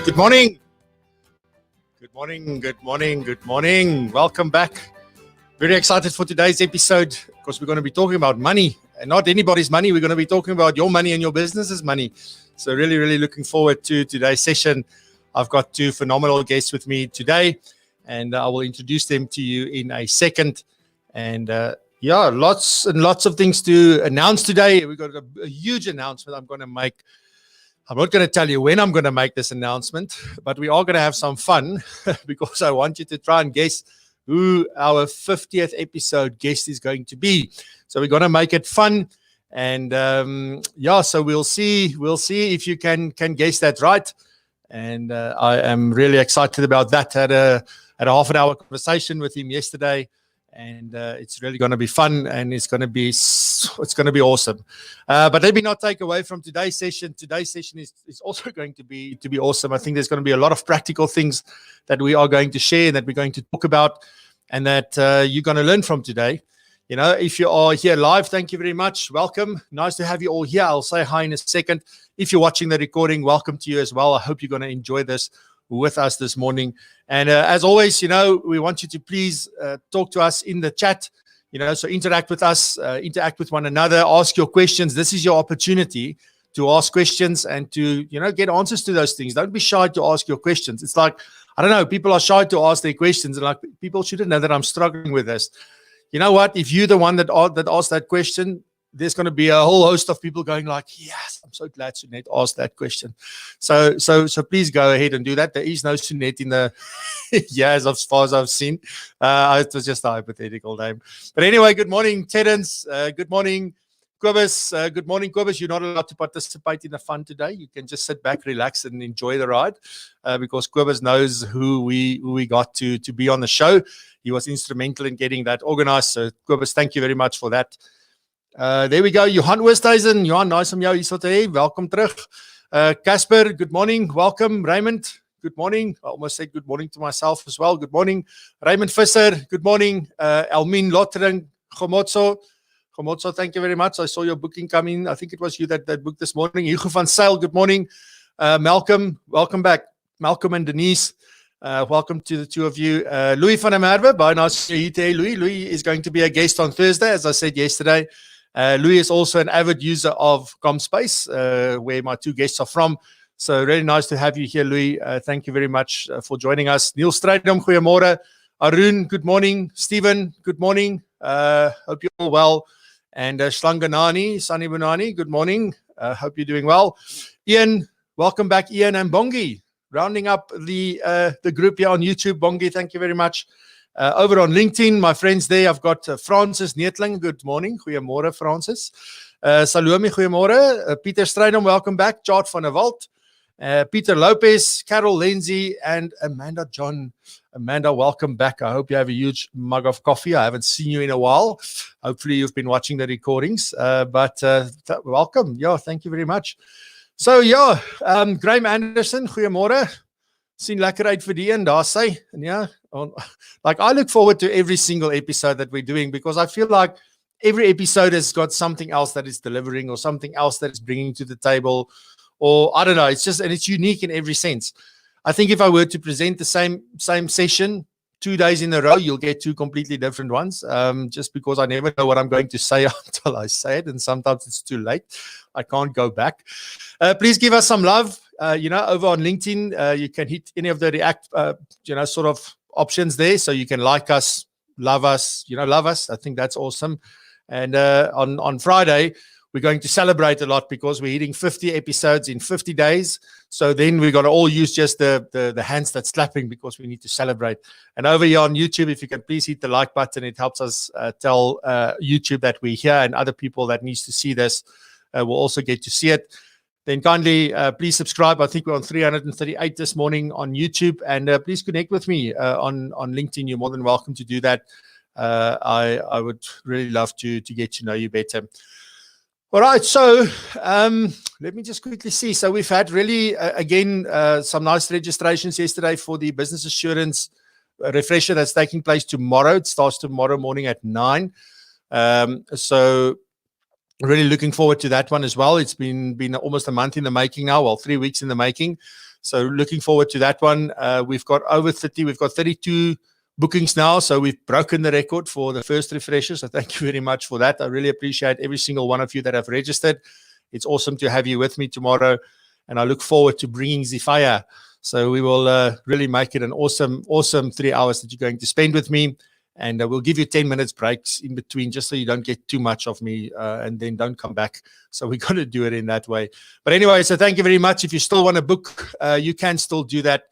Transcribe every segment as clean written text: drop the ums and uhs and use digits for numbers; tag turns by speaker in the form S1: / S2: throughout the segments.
S1: Good morning. Good morning, good morning, good morning. Welcome back. Very excited for today's episode because we're going to be talking about money and not anybody's money. We're going to be talking about your money and your business's money. So really looking forward to today's session. I've got two phenomenal guests with me today and I will introduce them to you in a second. And lots and lots of things to announce today. We've got a huge announcement I'm going to make. I'm not going to tell you when I'm going to make this announcement, but we are going to have some fun because I want you to try and guess who our 50th episode guest is going to be. So we're going to make it fun. And so we'll see if you can guess that right. And I am really excited about that. Had a half an hour conversation with him yesterday. And it's really going to be fun, and it's going to be awesome. But let me not take away from today's session. Today's session is also going to be awesome. I think there's going to be a lot of practical things that we are going to share, that we're going to talk about, and that you're going to learn from today. You know, if you are here live, thank you very much. Welcome. Nice to have you all here. I'll say hi in a second. If you're watching the recording, welcome to you as well. I hope you're going to enjoy this with us this morning. And as always, you know, we want you to please talk to us in the chat, you know, so interact with us, interact with one another, ask your questions. This is your opportunity to ask questions and to, you know, get answers to those things. Don't be shy to ask your questions. It's like, I don't know, people are shy to ask their questions, and like, people shouldn't know that I'm struggling with this. You know what? If you're the one that asked that question, there's going to be a whole host of people going like, yes, I'm so glad Sunette asked that question. So please go ahead and do that. There is no Sunette in the years as far as I've seen. It was just a hypothetical name. But anyway, good morning, Terence. Good morning, Kobus. Good morning, Kobus. You're not allowed to participate in the fun today. You can just sit back, relax, and enjoy the ride because Kobus knows who we got to be on the show. He was instrumental in getting that organized. So Kobus, thank you very much for that. There we go. Johan Oosthuizen. Johan, nice om jou hier so te hê. Welkom terug. Casper, good morning. Welcome. Raymond, good morning. I almost said good morning to myself as well. Good morning. Raymond Visser, good morning. Elmine Lottering, Gomotso, thank you very much. I saw your booking come in. I think it was you that booked this morning. Hugo van Zyl, good morning. Malcolm, welcome back. Malcolm and Denise, welcome to the two of you. Louis van der Merwe, baie nice to meet you. Louis is going to be a guest on Thursday, as I said yesterday. Louis is also an avid user of Commspace, where my two guests are from. So really nice to have you here, Louis. Thank you very much for joining us. Neil Strydom, goeiemôre. Arun, good morning. Stephen, good morning. Hope you're all well. And Shlanganani, Sunny Bunani, good morning. Hope you're doing well. Ian, welcome back, Ian and Bongi. Rounding up the group here on YouTube. Bongi, thank you very much. Over on LinkedIn, my friends there, I've got Francis Neetling. Good morning. Goeiemôre, Francis. Salome, goeiemôre. Peter Strydom, welcome back. Chart van der Walt. Peter Lopez, Carol Lindsay, and Amanda John. Amanda, welcome back. I hope you have a huge mug of coffee. I haven't seen you in a while. Hopefully you've been watching the recordings. But welcome. Yeah, thank you very much. So Graham Anderson, goeiemôre. Sien lekker uit vir die een, daar sê. En ja, like I look forward to every single episode that we're doing because I feel like every episode has got something else that is delivering or something else that is bringing to the table, or I don't know, it's just, and it's unique in every sense. I think if I were to present the same session 2 days in a row, you'll get two completely different ones, just because I never know what I'm going to say until I say it, and sometimes it's too late. I can't go back. Please give us some love. Over on LinkedIn, you can hit any of the react, sort of options there. So you can like us, love us, love us. I think that's awesome. And on Friday, we're going to celebrate a lot because we're hitting 50 episodes in 50 days. So then we're going to all use just the hands that's clapping because we need to celebrate. And over here on YouTube, if you can please hit the like button, it helps us tell YouTube that we're here, and other people that needs to see this will also get to see it. Then kindly please subscribe. I think we're on 338 this morning on YouTube, and please connect with me on LinkedIn. You're more than welcome to do that. I would really love to get to know you better. All right, so let me just quickly see. So we've had really, again, some nice registrations yesterday for the business assurance refresher that's taking place tomorrow. It starts tomorrow morning at 9. So really looking forward to that one as well. It's been almost a month in the making now, well, 3 weeks in the making. So looking forward to that one. We've got over 30, we've got 32 bookings now. So we've broken the record for the first refresher. So thank you very much for that. I really appreciate every single one of you that have registered. It's awesome to have you with me tomorrow. And I look forward to bringing the fire. So we will really make it an awesome 3 hours that you're going to spend with me. And we'll give you 10 minutes breaks in between just so you don't get too much of me and then don't come back. So we got to do it in that way. But anyway, so thank you very much. If you still want to book, you can still do that.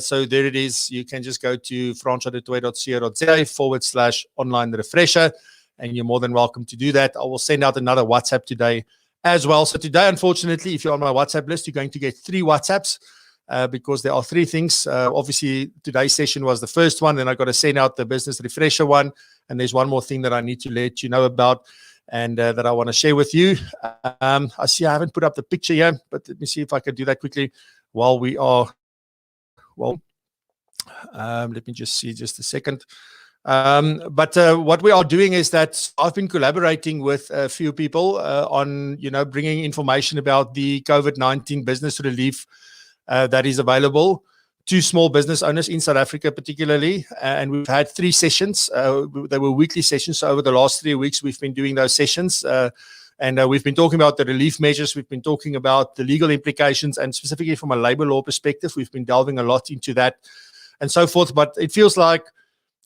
S1: So there it is. You can just go to francois.co.za/online refresher, and you're more than welcome to do that. I will send out another WhatsApp today as well. So today, unfortunately, if you're on my WhatsApp list, you're going to get 3 WhatsApps. Because there are 3 things. Obviously, today's session was the first one. Then I got to send out the business refresher one. And there's one more thing that I need to let you know about and that I want to share with you. I see I haven't put up the picture here, but let me see if I can do that quickly while we are. Well, let me just see just a second. But what we are doing is that I've been collaborating with a few people on, bringing information about the COVID-19 business relief that is available to small business owners in South Africa particularly. And we've had 3 sessions. They were weekly sessions. So over the last 3 weeks, we've been doing those sessions. And we've been talking about the relief measures. We've been talking about the legal implications. And specifically from a labor law perspective, we've been delving a lot into that and so forth. But it feels like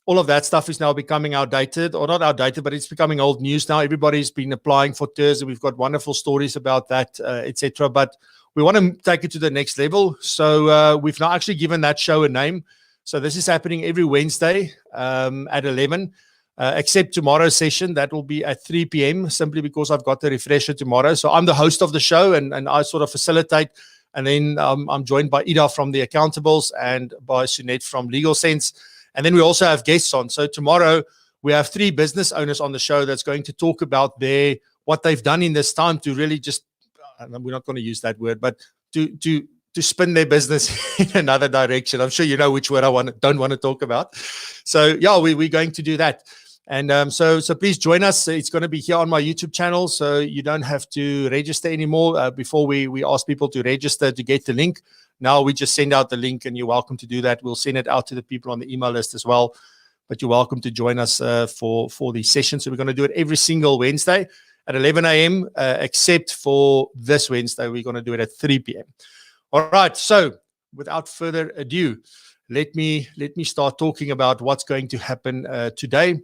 S1: all of that stuff is now becoming outdated, or not outdated, but it's becoming old news now. Everybody's been applying for TERS, and we've got wonderful stories about that, etc. But we want to take it to the next level. So we've now actually given that show a name. So this is happening every Wednesday at 11, except tomorrow's session. That will be at 3 p.m. simply because I've got the refresher tomorrow. So I'm the host of the show, and I sort of facilitate. And then I'm joined by Ida from the Accountables and by Sunette from Legal Sense. And then we also have guests on. So tomorrow we have 3 business owners on the show that's going to talk about what they've done in this time to really just, we're not going to use that word, but to spin their business in another direction. I'm sure you know which word I don't want to talk about. So yeah, we're going to do that. And so please join us. It's going to be here on my YouTube channel, so you don't have to register anymore. Before we ask people to register to get the link. Now we just send out the link, and you're welcome to do that. We'll send it out to the people on the email list as well. But you're welcome to join us for these sessions. So we're going to do it every single Wednesday at 11 a.m., except for this Wednesday. We're going to do it at 3 p.m. All right. So without further ado, let me start talking about what's going to happen today.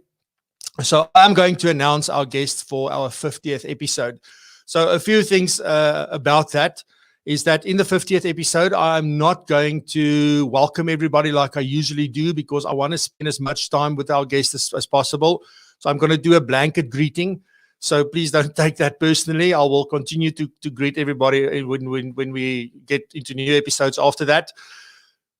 S1: So I'm going to announce our guest for our 50th episode. So a few things about that is that in the 50th episode, I'm not going to welcome everybody like I usually do, because I want to spend as much time with our guests as possible. So I'm going to do a blanket greeting. So please don't take that personally. I will continue to greet everybody when we get into new episodes after that.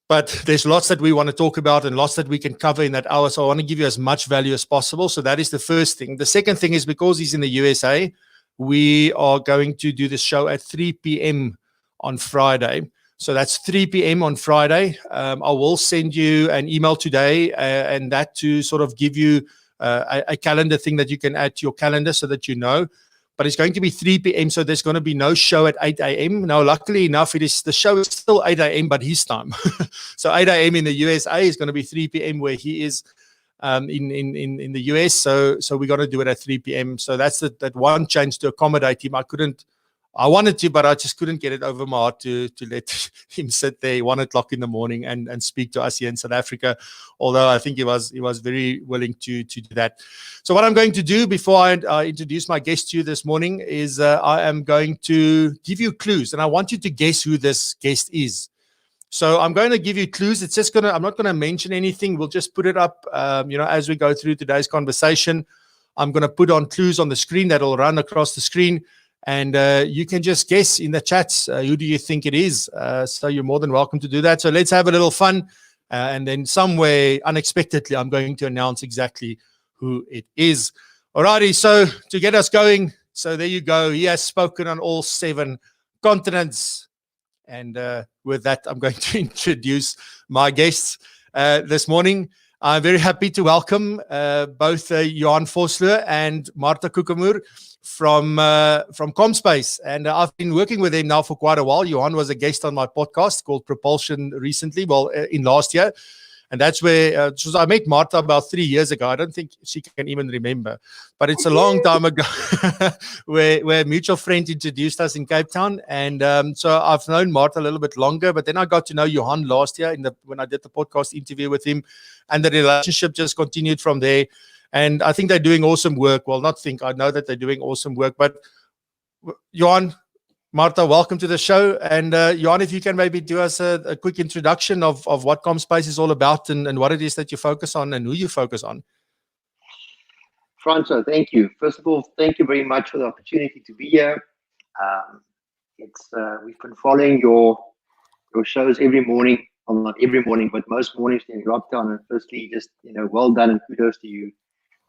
S1: But there's lots that we want to talk about and lots that we can cover in that hour. So I want to give you as much value as possible. So that is the first thing. The second thing is, because he's in the USA, we are going to do the show at 3 p.m. on Friday. So that's 3 p.m. on Friday. I will send you an email today and that to sort of give you a calendar thing that you can add to your calendar so that you know. But it's going to be 3 p.m. So there's going to be no show at 8 a.m. Now, luckily enough, the show is still 8 a.m., but his time. So 8 a.m. in the USA is going to be 3 p.m. where he is in the US. So we're going to do it at 3 p.m. So that's that one change to accommodate him. I wanted to, but I just couldn't get it over my heart to let him sit there 1 o'clock in the morning and speak to us here in South Africa. Although I think he was very willing to do that. So what I'm going to do before I introduce my guest to you this morning is I am going to give you clues, and I want you to guess who this guest is. So I'm going to give you clues. It's just I'm not going to mention anything. We'll just put it up, as we go through today's conversation. I'm going to put on clues on the screen that will run across the screen. And you can just guess in the chats, who do you think it is? So you're more than welcome to do that. So let's have a little fun. And then somewhere unexpectedly, I'm going to announce exactly who it is. Alrighty, so to get us going, so there you go. He has spoken on all 7 continents. And with that, I'm going to introduce my guests this morning. I'm very happy to welcome both Johan Vosloo and Martha Koekemoer from Commspace, and I've been working with him now for quite a while. Johan was a guest on my podcast called Propulsion recently, in last year. And that's where so I met Martha about 3 years ago. I don't think she can even remember, but it's a long time ago where a mutual friend introduced us in Cape Town. And so I've known Martha a little bit longer, but then I got to know Johan last year when I did the podcast interview with him, and the relationship just continued from there. And I think they're doing awesome work. Well, I know that they're doing awesome work, but Johan, Martha, welcome to the show. And Johan, if you can maybe do us a quick introduction of what Commspace is all about and what it is that you focus on and who you focus on.
S2: Franco, thank you. First of all, thank you very much for the opportunity to be here. We've been following your shows every morning. Well, not every morning, but most mornings in lockdown. And firstly, just well done and kudos to you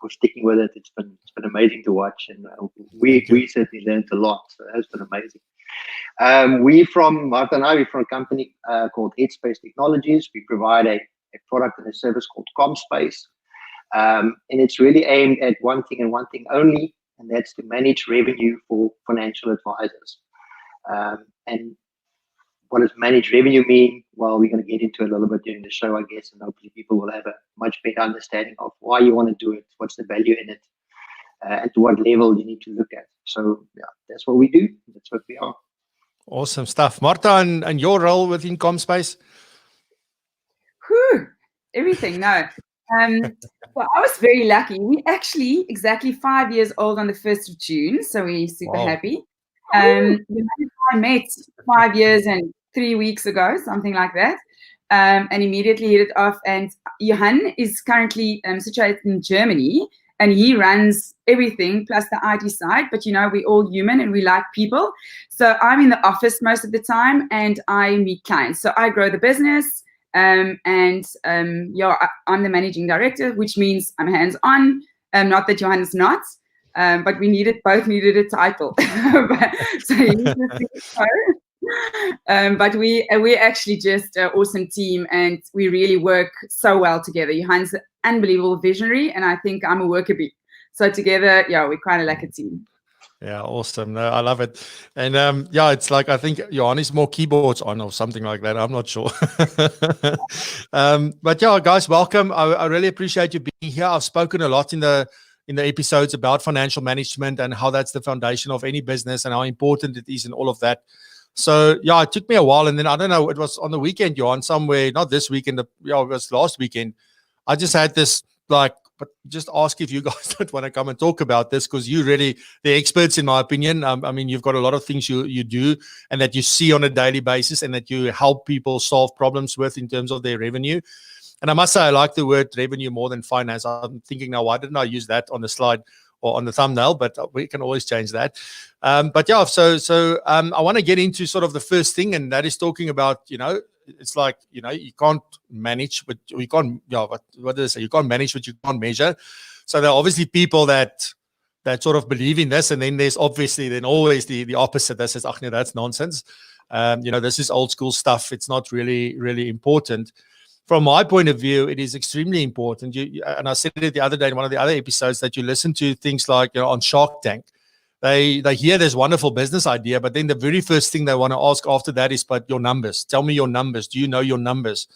S2: for sticking with it. It's been amazing to watch, and we certainly learned a lot. So that's been amazing. Martha and I, we're from a company called Headspace Technologies. We provide a product and a service called Commspace. And it's really aimed at one thing and one thing only, and that's to manage revenue for financial advisors. And what does manage revenue mean? Well, we're going to get into it a little bit during the show, I guess, and hopefully people will have a much better understanding of why you want to do it, what's the value in it, and to what level you need to look at. So, yeah, that's what we do. That's what we are.
S1: Awesome stuff. Martha, and your role within Commspace?
S3: Everything, no. Well, I was very lucky. We actually exactly 5 years old on the 1st of June, so we're super happy. I met 5 years and 3 weeks ago, something like that, and immediately hit it off. And Johan is currently situated in Germany, and he runs everything plus the IT side. But we're all human and we like people. So I'm in the office most of the time, and I meet clients. So I grow the business. I'm the managing director, which means I'm hands-on. Not that Johan is not, but both needed a title. So he's the CEO. But we're actually just an awesome team, and we really work so well together. Johan's an unbelievable visionary, and I think I'm a worker bee. So together, we're kind of like a team.
S1: Yeah, awesome. No, I love it. And it's like, I think Johan is more keyboards on or something like that. I'm not sure. But guys, welcome. I really appreciate you being here. I've spoken a lot in the episodes about financial management and how that's the foundation of any business and how important it is and all of that. So it took me a while. And then I don't know, it was on the weekend, Johan, somewhere, not this weekend, it was last weekend. I just had this but just ask if you guys don't want to come and talk about this, because you're really the experts, in my opinion. I mean, you've got a lot of things you do and that you see on a daily basis and that you help people solve problems with in terms of their revenue. And I must say, I like the word revenue more than finance. I'm thinking now, why didn't I use that on the slide or on the thumbnail? But we can always change that. So I want to get into sort of the first thing, and that is talking about, it's like, you can't manage, but you can't, what do they say? You can't manage what you can't measure. So there are obviously people that sort of believe in this. And then there's obviously then always the opposite that says, no, that's nonsense. This is old school stuff. It's not really, really important. From my point of view, it is extremely important. And I said it the other day in one of the other episodes, that you listen to things like, on Shark Tank. They hear this wonderful business idea, but then the very first thing they want to ask after that is, but your numbers. Tell me your numbers. Do you know your numbers?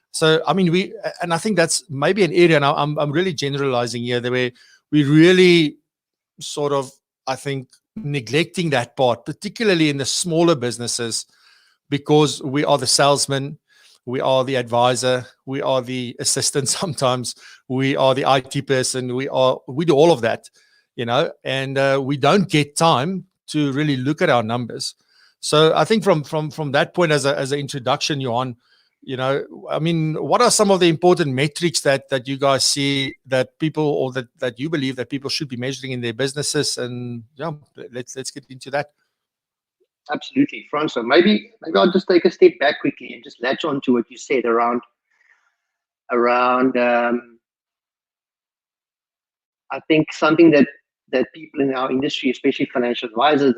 S1: So, I mean, I think that's maybe an area, and I'm really generalizing here, the way we really sort of, I think, neglecting that part, particularly in the smaller businesses, because we are the salesman, we are the advisor, we are the assistant sometimes, we are the IT person, we do all of that. And we don't get time to really look at our numbers. So I think from that point, as an introduction, Johan, I mean, what are some of the important metrics that you guys see that people, or that you believe that people should be measuring in their businesses? And let's get into that.
S2: Absolutely, Franco. Maybe I'll just take a step back quickly and just latch on to what you said around I think something that people in our industry, especially financial advisors,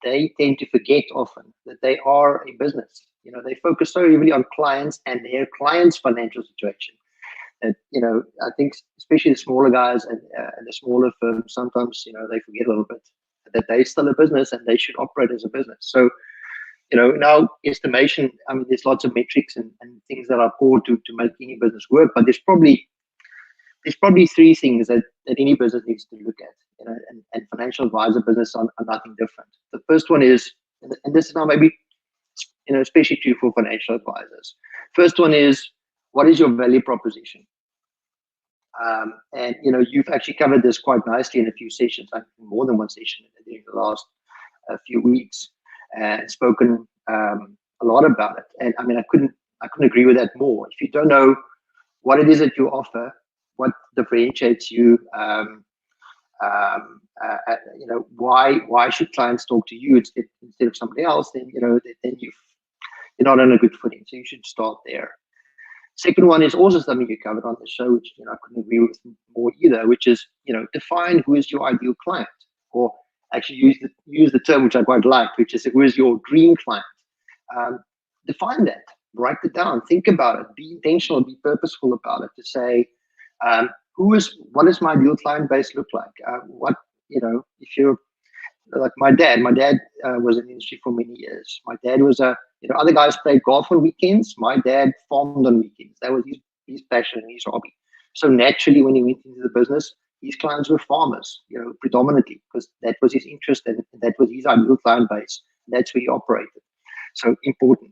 S2: they tend to forget often, that they are a business. They focus so heavily on clients and their clients' financial situation that, I think especially the smaller guys and the smaller firms, sometimes, they forget a little bit that they're still a business and they should operate as a business. So, now estimation, I mean, there's lots of metrics and things that are core to make any business work, but there's probably three things that any business needs to look at, and financial advisor business are nothing different. The first one is, and this is now maybe, especially true for financial advisors. First one is, what is your value proposition? And you've actually covered this quite nicely in a few sessions, like more than one session in the last few weeks, and spoken a lot about it. And I mean, I couldn't agree with that more. If you don't know what it is that you offer, what differentiates you, why should clients talk to you instead of somebody else, then then you're not on a good footing. So you should start there. Second one is also something you covered on the show, which I couldn't agree with more either, which is define who is your ideal client, or actually use the term which I quite like, which is who is your dream client. Define that, write it down, think about it, be intentional, be purposeful about it. To say, what does my ideal client base look like? If you're like my dad was in the industry for many years. My dad was other guys played golf on weekends. My dad farmed on weekends. That was his passion and his hobby. So naturally, when he went into the business, his clients were farmers, predominantly, because that was his interest and that was his ideal client base. That's where he operated. So important.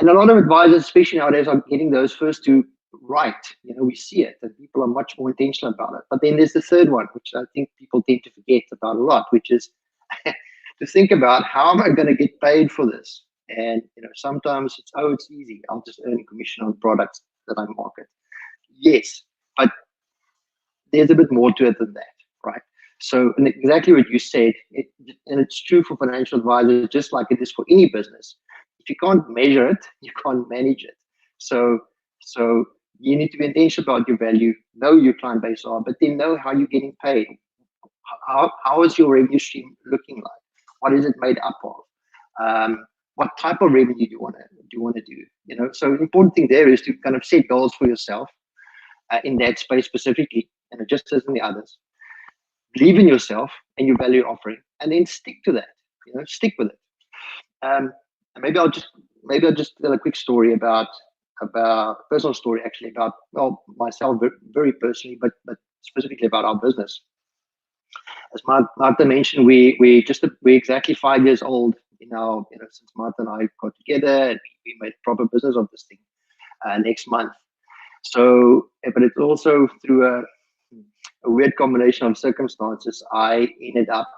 S2: And a lot of advisors, especially nowadays, are getting those first two right. We see it, that people are much more intentional about it. But then there's the third one, which I think people tend to forget about a lot, which is to think about, how am I going to get paid for this? And sometimes it's easy. I'll just earn commission on products that I market. Yes, but there's a bit more to it than that, right? So, and exactly what you said, and it's true for financial advisors, just like it is for any business. If you can't measure it, you can't manage it. So you need to be intentional about your value, know your client base are, but then know how you're getting paid. How is your revenue stream looking like? What is it made up of? What type of revenue do you want to do? So the important thing there is to kind of set goals for yourself in that space specifically, and just as in the others. Believe in yourself and your value offering, and then stick to that. Stick with it. And maybe I'll just tell a quick story about personal story actually about myself very personally, but specifically about our business. As Martha mentioned, we're exactly 5 years old now. Since Martha and I got together, and we made proper business of this thing next month. So, but it's also through a weird combination of circumstances. I ended up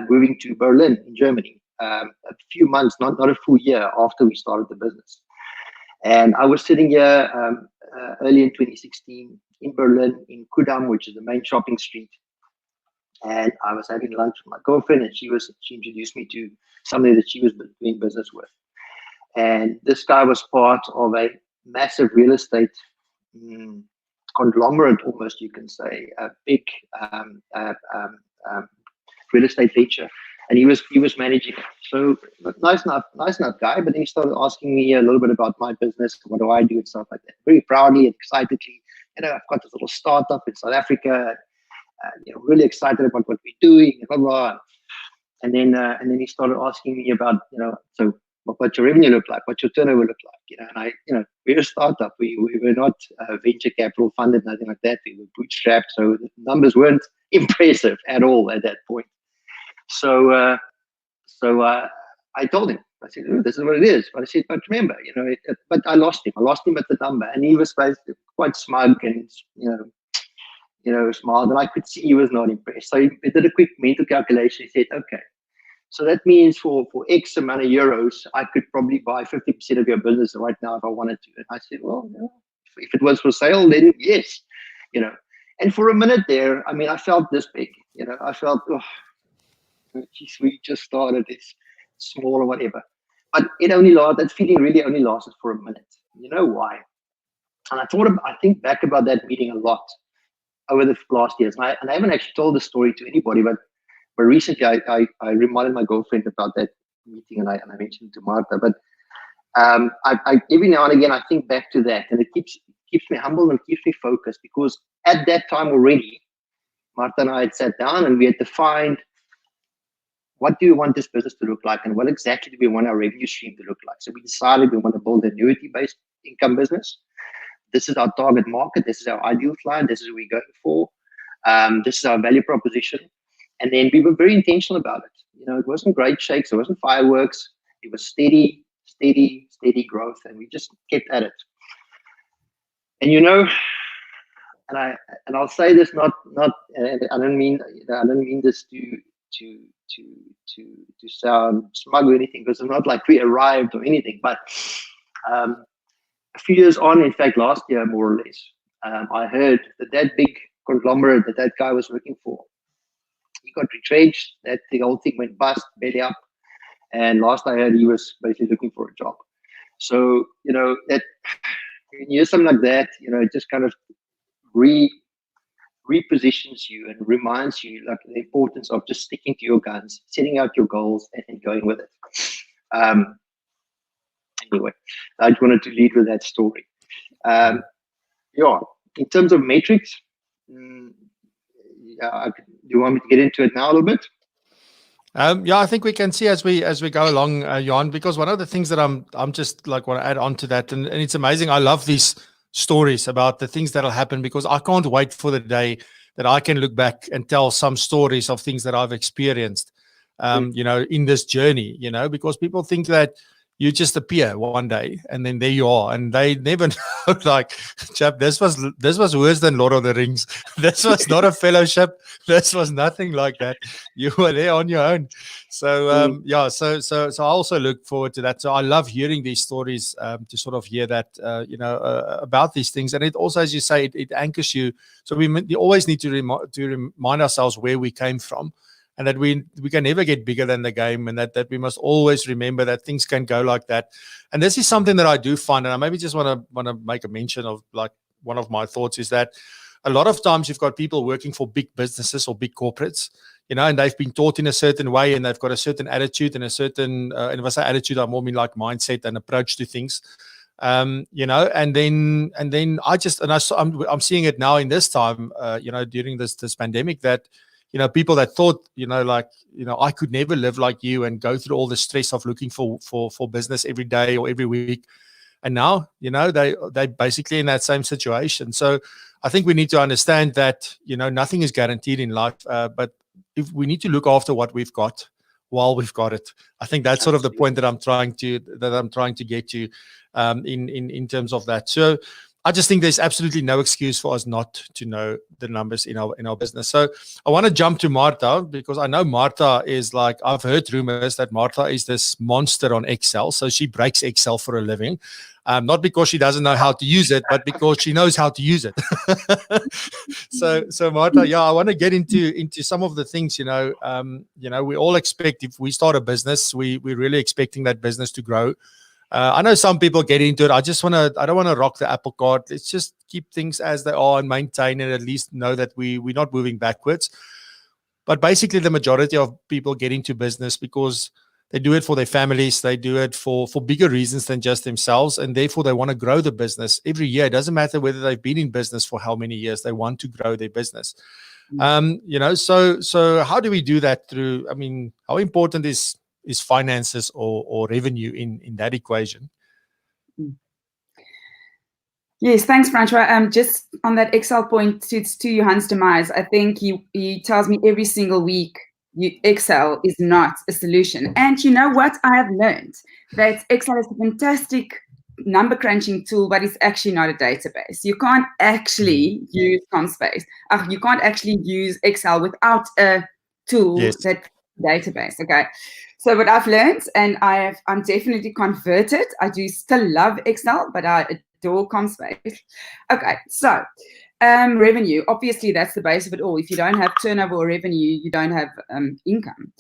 S2: moving to Berlin in Germany a few months, not a full year after we started the business. And I was sitting here early in 2016 in Berlin, in Kudamm, which is the main shopping street. And I was having lunch with my girlfriend, and she introduced me to somebody that she was doing business with. And this guy was part of a massive real estate conglomerate, almost, you can say, a big real estate venture. And he was managing it. So nice enough guy. But then he started asking me a little bit about my business, what do I do, and stuff like that. Very proudly and excitedly, I've got this little startup in South Africa. Really excited about what we're doing, blah blah. And then he started asking me about, so what your revenue look like, what your turnover look like, and we're a startup. We were not venture capital funded, nothing like that. We were bootstrapped, so the numbers weren't impressive at all at that point. So I told him, I said, this is what it is. But I said, but remember, but I lost him. I lost him at the number, and he was quite smug and smiled, and I could see he was not impressed. So he did a quick mental calculation. He said, okay, so that means for X amount of euros, I could probably buy 50% of your business right now if I wanted to. And I said, well, if it was for sale, then yes, And for a minute there, I mean, I felt this big. I felt, geez, we just started, it's small or whatever. But that feeling really only lasted for a minute. You know why? And I think back about that meeting a lot over the last years. And I haven't actually told the story to anybody, but recently I reminded my girlfriend about that meeting, and I mentioned it to Martha. But I every now and again I think back to that, and it keeps keeps me humble and keeps me focused, because at that time already, Martha and I had sat down and we had defined what do we want this business to look like and what exactly do we want our revenue stream to look like. So we decided we want to build an annuity-based income business. This is our target market. This is our ideal client. This is what we're going for. This is our value proposition. And then we were very intentional about it. It wasn't great shakes. It wasn't fireworks. It was steady growth. And we just kept at it. And and I'll say this not I don't mean this to sound smug or anything, because it's not like we arrived or anything, but a few years on, in fact last year more or less, I heard that big conglomerate that guy was working for, he got retrenched, that the whole thing went bust, belly up, and last I heard he was basically looking for a job. So that when you hear something like that, it just kind of repositions you and reminds you like the importance of just sticking to your guns, setting out your goals and going with it. Anyway, I just wanted to lead with that story. In terms of metrics, do you want me to get into it now a little bit?
S1: I think we can see as we go along, Johan, because one of the things that I'm just like want to add on to that, and it's amazing. I love these stories about the things that'll happen, because I can't wait for the day that I can look back and tell some stories of things that I've experienced, in this journey, because people think that you just appear one day and then there you are, and they never know, like, chap, this was worse than Lord of the Rings. This was not a fellowship. This was nothing like that. You were there on your own. So so I also look forward to that. So I love hearing these stories, to sort of hear that about these things, and it also, as you say, it anchors you. So we always need to remind ourselves where we came from, and that we can never get bigger than the game, and that we must always remember that things can go like that. And this is something that I do find, and I maybe just want to make a mention of, like, one of my thoughts is that a lot of times you've got people working for big businesses or big corporates, and they've been taught in a certain way, and they've got a certain attitude and a certain, and if I say attitude, I more mean like mindset and approach to things. And then I'm seeing it now in this time, during this pandemic, that people that thought, I could never live like you and go through all the stress of looking for business every day or every week. And now, they basically in that same situation. So I think we need to understand that, nothing is guaranteed in life, but if we need to look after what we've got while we've got it. I think that's sort of the point that I'm trying to get to, in terms of that. So I just think there's absolutely no excuse for us not to know the numbers in our business. So I want to jump to Martha, because I know Martha is like, I've heard rumors that Martha is this monster on Excel. So she breaks Excel for a living. Not because she doesn't know how to use it, but because she knows how to use it. So Martha, I want to get into some of the things, we all expect, if we start a business, we're really expecting that business to grow. I know some people get into it. I don't want to rock the apple cart. Let's just keep things as they are and maintain it, at least know that we're not moving backwards. But basically, the majority of people get into business because they do it for their families. They do it for bigger reasons than just themselves. And therefore, they want to grow the business every year. It doesn't matter whether they've been in business for how many years. They want to grow their business. So how do we do that through, how important is finances or revenue in that equation?
S3: Yes, thanks, Francois. Just on that Excel point, to Johan's demise, I think he tells me every single week, Excel is not a solution. And you know what? I have learned that Excel is a fantastic number crunching tool, but it's actually not a database. You can't actually use Commspace. You can't actually use Excel without a tool that database. Okay. So what I've learned, and I'm definitely converted. I do still love Excel, but I adore Commspace. Okay. So revenue, obviously that's the base of it all. If you don't have turnover or revenue, you don't have income.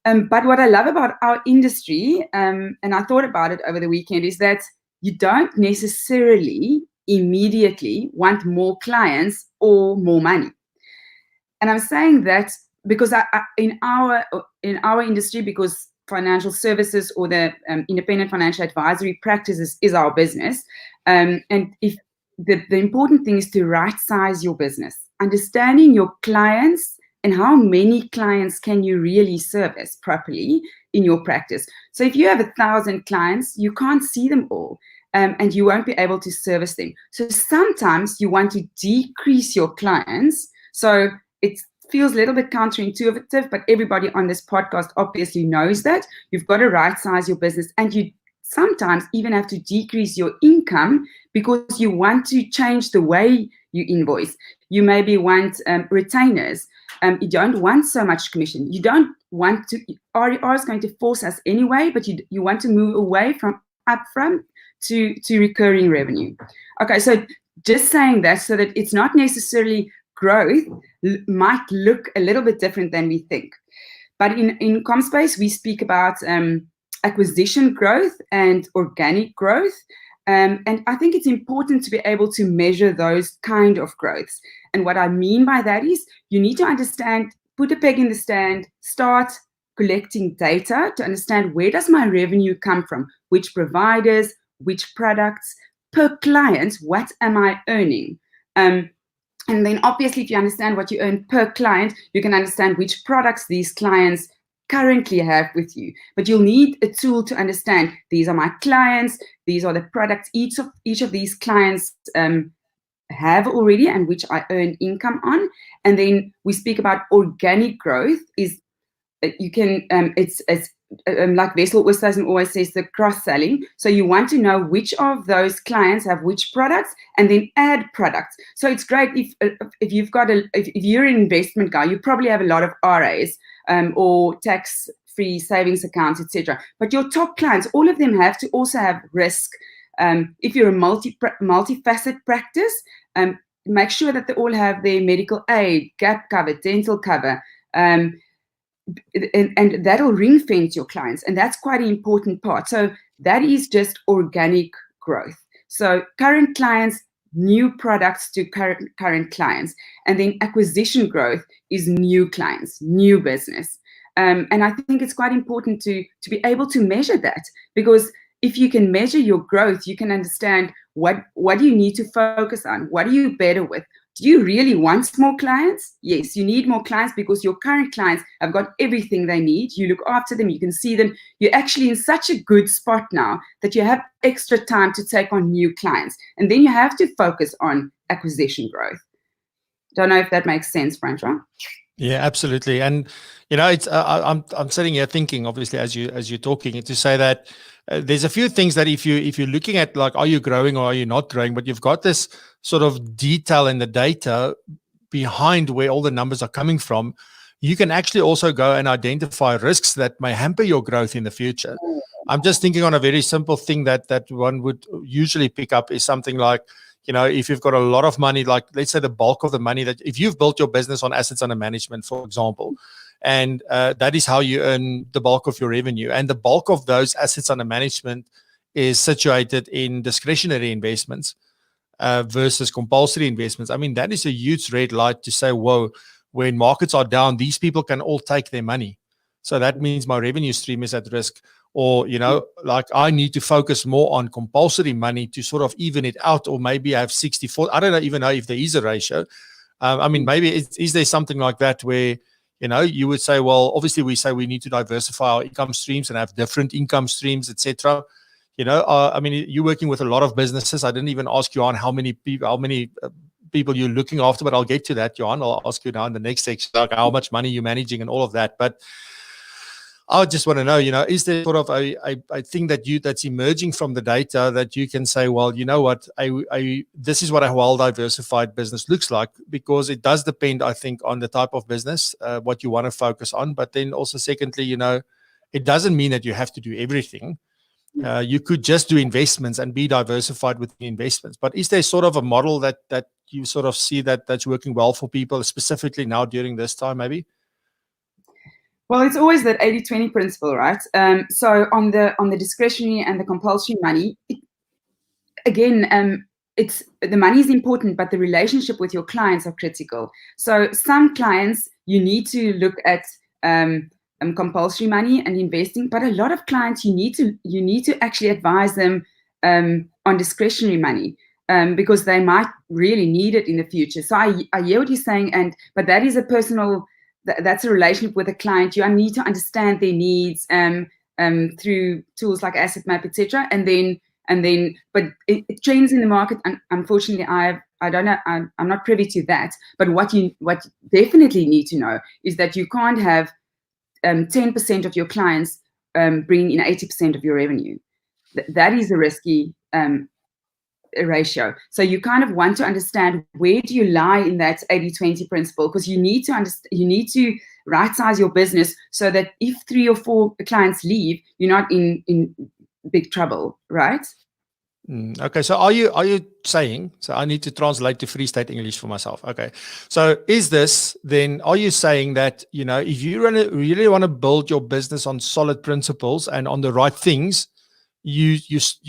S3: But what I love about our industry, and I thought about it over the weekend, is that you don't necessarily immediately want more clients or more money. And I'm saying that because in our industry, because financial services or the independent financial advisory practices is our business, and if the important thing is to right size your business, understanding your clients and how many clients can you really service properly in your practice. So if you have 1,000 clients, you can't see them all, and you won't be able to service them. So sometimes you want to decrease your clients. So it feels a little bit counterintuitive, but everybody on this podcast obviously knows that. You've got to right size your business, and you sometimes even have to decrease your income because you want to change the way you invoice. You maybe want retainers. You don't want so much commission. You don't want to, RER is going to force us anyway, but you want to move away from upfront to recurring revenue. Okay, so just saying that so that it's not necessarily growth might look a little bit different than we think. But in Commspace, we speak about acquisition growth and organic growth. And I think it's important to be able to measure those kind of growths. And what I mean by that is you need to understand, put a peg in the stand, start collecting data to understand where does my revenue come from, which providers, which products, per client, what am I earning? And then obviously if you understand what you earn per client, you can understand which products these clients currently have with you. But you'll need a tool to understand these are my clients, these are the products each of these clients have already and which I earn income on. And then we speak about organic growth is you can it's like Vosloo always says, the cross-selling. So you want to know which of those clients have which products and then add products. So it's great if you've got if you're an investment guy, you probably have a lot of RAs or tax-free savings accounts, etc. But your top clients, all of them have to also have risk. If you're a multifaceted practice, make sure that they all have their medical aid, gap cover, dental cover, and that'll ring fence your clients. And that's quite an important part. So that is just organic growth. So current clients, new products to current clients. And then acquisition growth is new clients, new business. And I think it's quite important to be able to measure that, because if you can measure your growth, you can understand what do you need to focus on? What are you better with? Do you really want more clients? Yes, you need more clients because your current clients have got everything they need. You look after them, you can see them. You're actually in such a good spot now that you have extra time to take on new clients. And then you have to focus on acquisition growth. Don't know if that makes sense, Francois.
S1: Yeah, absolutely. And it's I'm sitting here thinking, obviously, as you're talking, to say that there's a few things that if you're looking at, like, are you growing or are you not growing, but you've got this sort of detail in the data behind where all the numbers are coming from, you can actually also go and identify risks that may hamper your growth in the future. I'm just thinking on a very simple thing that one would usually pick up is something like, if you've got a lot of money, like let's say the bulk of the money that if you've built your business on assets under management, for example, and that is how you earn the bulk of your revenue. And the bulk of those assets under management is situated in discretionary investments versus compulsory investments. I mean, that is a huge red light to say, whoa, when markets are down, these people can all take their money. So that means my revenue stream is at risk. Or, like I need to focus more on compulsory money to sort of even it out, or maybe I have 64. I don't even know if there is a ratio. I mean, maybe is there something like that where, you would say, well, obviously we say we need to diversify our income streams and have different income streams, etc. I mean, you're working with a lot of businesses. I didn't even ask Johan how many people you're looking after, but I'll get to that, Johan. I'll ask you now in the next section, like how much money you're managing and all of that. But I just want to know, is there sort of a thing that's emerging from the data that you can say, well, you know what, this is what a well-diversified business looks like, because it does depend, I think, on the type of business, what you want to focus on. But then also, secondly, it doesn't mean that you have to do everything. You could just do investments and be diversified with the investments. But is there sort of a model that you sort of see that's working well for people, specifically now during this time, maybe?
S3: Well, it's always that 80-20 principle, right? So on the discretionary and the compulsory money, it's the money is important, but the relationship with your clients are critical. So some clients you need to look at compulsory money and investing, but a lot of clients you need to actually advise them on discretionary money. because they might really need it in the future. So I hear what you're saying, but that is a personal, that's a relationship with a client. You need to understand their needs through tools like Asset Map, etc. And then, but it trends in the market. And unfortunately, I don't know. I'm not privy to that. But what you definitely need to know is that you can't have 10% of your clients bringing in 80% of your revenue. That is a risky ratio. So you kind of want to understand where do you lie in that 80-20 principle, because you need to right size your business so that if 3 or 4 clients leave, you're not in big trouble, right?
S1: Okay, so are you saying, so I need to translate to Free State English for myself. Okay, so is this then, are you saying that, if you really want to build your business on solid principles and on the right things, you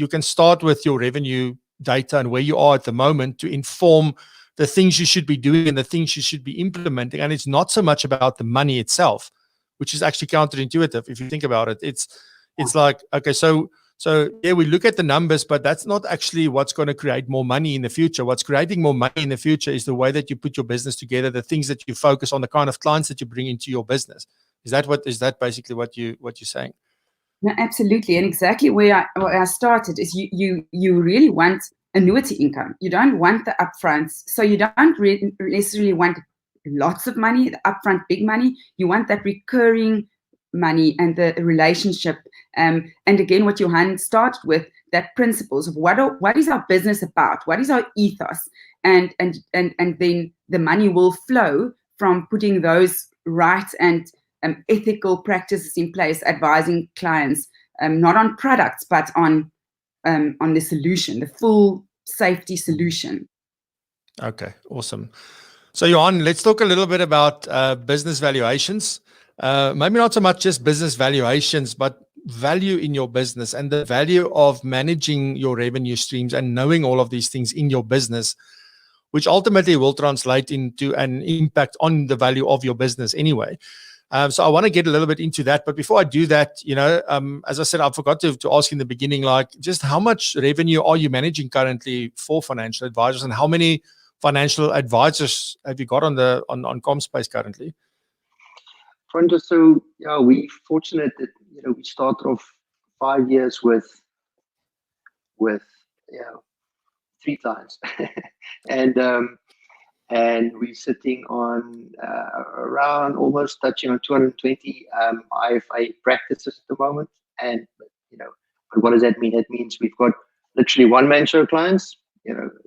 S1: can start with your revenue data and where you are at the moment to inform the things you should be doing and the things you should be implementing. And it's not so much about the money itself, which is actually counterintuitive. If you think about it, it's like, okay, so yeah, we look at the numbers, but that's not actually what's going to create more money in the future. What's creating more money in the future is the way that you put your business together, the things that you focus on, the kind of clients that you bring into your business. Is that basically what you're saying?
S3: No, absolutely. And exactly where I started is you really want annuity income. You don't want the upfronts. So you don't necessarily want lots of money, the upfront big money. You want that recurring money and the relationship. And again, what Johan started with, that principles of what is our business about? What is our ethos? And then the money will flow from putting those right and ethical practices in place, advising clients not on products but on the solution, the full safety solution.
S1: Okay, awesome. So Johan, let's talk a little bit about business valuations. Maybe not so much just business valuations, but value in your business and the value of managing your revenue streams and knowing all of these things in your business, which ultimately will translate into an impact on the value of your business anyway. So I want to get a little bit into that. But before I do that, as I said, I forgot to ask in the beginning, like, just how much revenue are you managing currently for financial advisors, and how many financial advisors have you got on Commspace currently?
S2: So yeah, we're fortunate that we started off 5 years with 3 clients, and we're sitting on around almost touching on 220 IFA practices at the moment. And but what does that mean? That means we've got literally one-man show clients.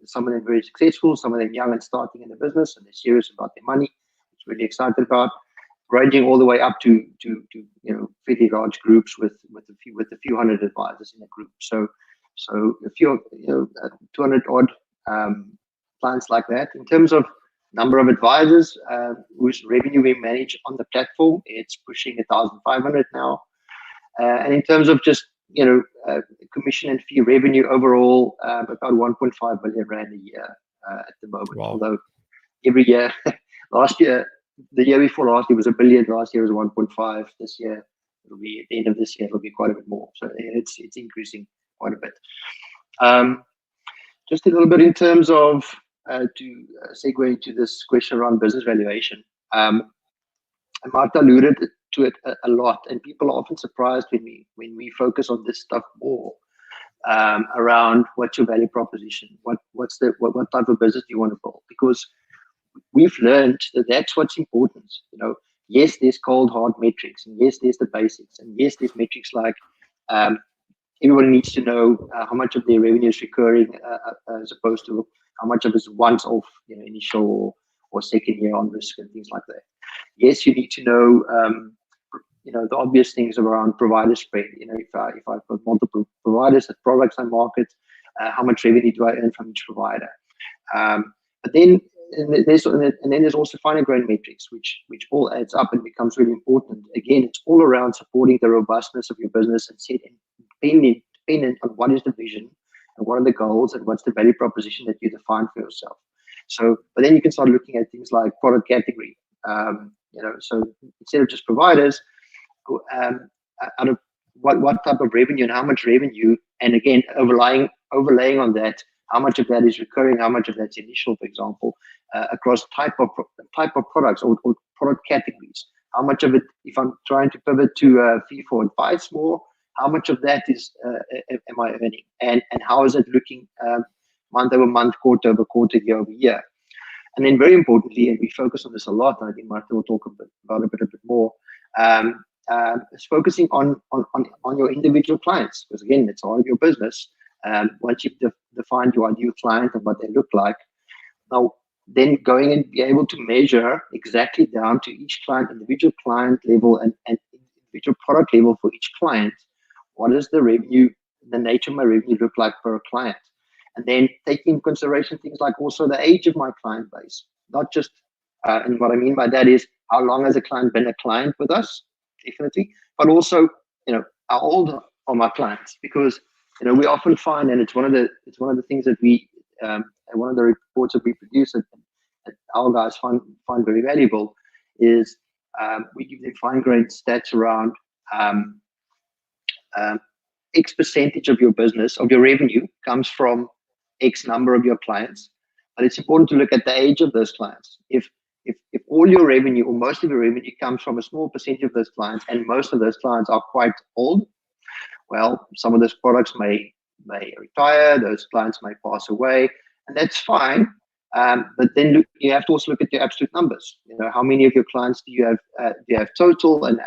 S2: Some of them very successful, some of them young and starting in the business, and they're serious about their money, which we're really excited about. Ranging all the way up to fairly large groups with a few hundred advisors in a group. So a few 200 odd clients like that. In terms of number of advisors whose revenue we manage on the platform, it's pushing 1,500 now. And in terms of just commission and fee revenue overall, about 1.5 billion rand a year at the moment.
S1: Wow.
S2: Although every year, the year before last year was 1 billion. Last year was 1.5. This year it'll be, at the end of this year, it'll be quite a bit more. So it's increasing quite a bit. Just a little bit in terms of to segue into this question around business valuation. Martha alluded to it a lot, and people are often surprised when we focus on this stuff more around what's your value proposition, what type of business do you want to build, because we've learned that that's what's important. Yes, there's cold hard metrics, and yes, there's the basics, and yes, there's metrics like everybody needs to know how much of their revenue is recurring as opposed to how much of it is once off, initial or second year on risk and things like that. Yes, you need to know, the obvious things around provider spread. If I've got multiple providers and products I market, how much revenue do I earn from each provider? But then there's also finer grained metrics, which all adds up and becomes really important. Again, it's all around supporting the robustness of your business and setting dependent on what is the vision and what are the goals and what's the value proposition that you define for yourself. But then you can start looking at things like product category. So instead of just providers, out of what type of revenue and how much revenue, and again overlaying on that, How much of that is recurring? How much of that's initial, for example, across type of products or product categories? How much of it, if I'm trying to pivot to fee for advice more, how much of that is am I earning? And how is it looking month over month, quarter over quarter, year over year? And then very importantly, and we focus on this a lot, and I think Martha will talk about it a bit more, is focusing on your individual clients, because again, it's all of your business. Once you've defined your ideal client and what they look like, now then going and be able to measure exactly down to each client, individual client level and individual product level for each client, what does the revenue, the nature of my revenue look like per client? And then taking into consideration things like also the age of my client base, not just, and what I mean by that is how long has a client been a client with us, definitely, but also, how old are my clients? Because, we often find, and it's one of the things that we, one of the reports that we produce that our guys find very valuable is we give them fine-grained stats around X percentage of your business, of your revenue, comes from X number of your clients. But it's important to look at the age of those clients. If all your revenue or most of your revenue comes from a small percentage of those clients, and most of those clients are quite old, well, some of those products may retire, those clients may pass away, and that's fine. But then you have to also look at your absolute numbers. How many of your clients do you have total, and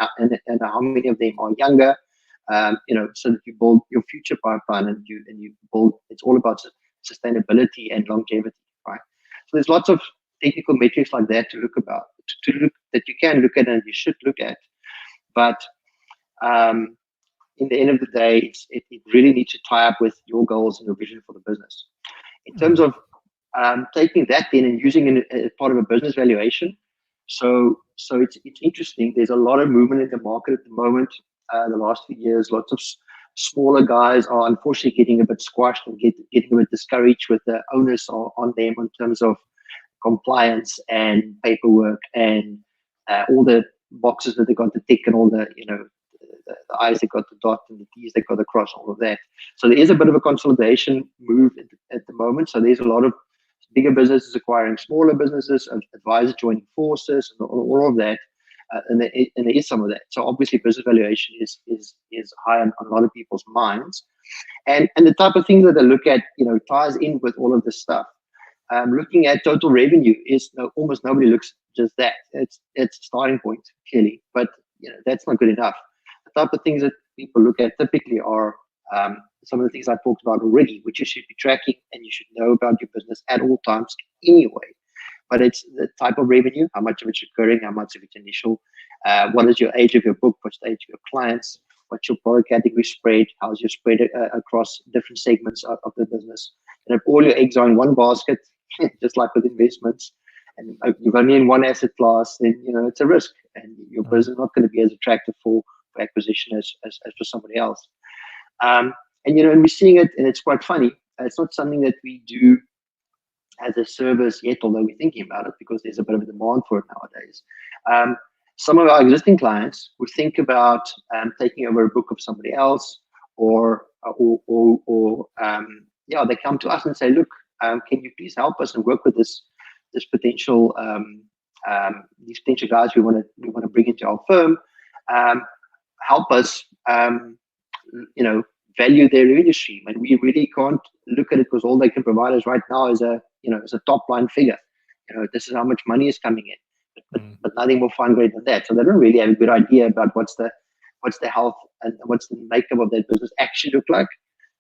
S2: how many of them are younger? So that you build your future pipeline, and you build. It's all about sustainability and longevity, right? So there's lots of technical metrics like that to look that you can look at and you should look at, but in the end of the day, it really needs to tie up with your goals and your vision for the business. In terms of taking that then and using it as part of a business valuation, so it's interesting. There's a lot of movement in the market at the moment. The last few years, lots of smaller guys are unfortunately getting a bit squashed and getting a bit discouraged with the onus on them in terms of compliance and paperwork and all the boxes that they got to tick and all the the I's they got to dot and the T's they got to cross, all of that. So there is a bit of a consolidation move at the moment. So there's a lot of bigger businesses acquiring smaller businesses, advisors joining forces, and all of that. And there is some of that. So obviously, business valuation is high on a lot of people's minds, and the type of things that they look at, ties in with all of this stuff. Looking at total revenue is almost nobody looks just that. It's a starting point clearly, but that's not good enough. The type of things that people look at typically are some of the things I talked about already, which you should be tracking and you should know about your business at all times anyway. But it's the type of revenue, how much of it's recurring, how much of it's initial, what is your age of your book, what's the age of your clients, what's your product category spread, how's your spread across different segments of the business. And if all your eggs are in one basket, just like with investments, and you're only in one asset class, then it's a risk, and your business is not going to be as attractive for acquisition as for somebody else. And we're seeing it, and it's quite funny. It's not something that we do as a service yet, although we're thinking about it because there's a bit of a demand for it nowadays. Some of our existing clients would think about taking over a book of somebody else, or they come to us and say, look, can you please help us and work with this potential these potential guys we want to bring into our firm, help us value their revenue stream, and we really can't look at it because all they can provide us right now is a top line figure. This is how much money is coming in, but nothing more fine grained than that. So they don't really have a good idea about what's the health and what's the makeup of that business actually look like.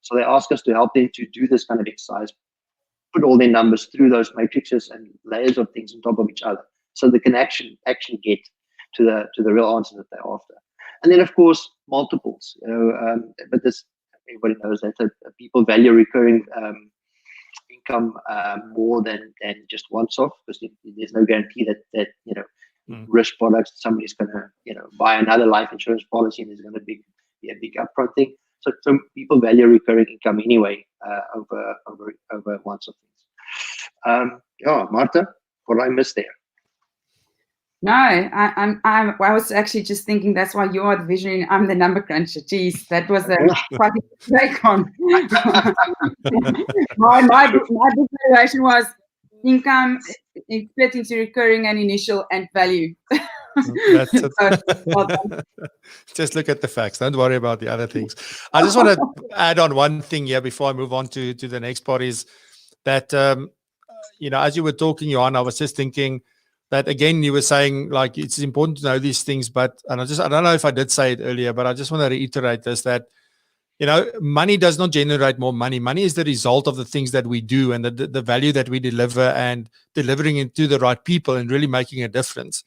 S2: So they ask us to help them to do this kind of exercise, put all their numbers through those matrices and layers of things on top of each other, so they can actually get to the real answers that they're after. And then of course multiples. But this, everybody knows that people value recurring income more than just once off, because there's no guarantee that risk products, somebody's going to buy another life insurance policy and there's going to be a big upfront thing. So people value recurring income anyway over once off things. Martha, what did I miss there?
S3: No, I was actually just thinking that's why you are the visionary and I'm the number cruncher. Geez, that was quite a break on. my book valuation was income split into recurring and initial and value.
S1: That's it. Just look at the facts. Don't worry about the other things. I just want to add on one thing here before I move on to the next part is that, as you were talking, Johan, I was just thinking that, again, you were saying, like, it's important to know these things, but, and I don't know if I did say it earlier, but I just want to reiterate this, that, money does not generate more money. Money is the result of the things that we do and the value that we deliver and delivering it to the right people and really making a difference.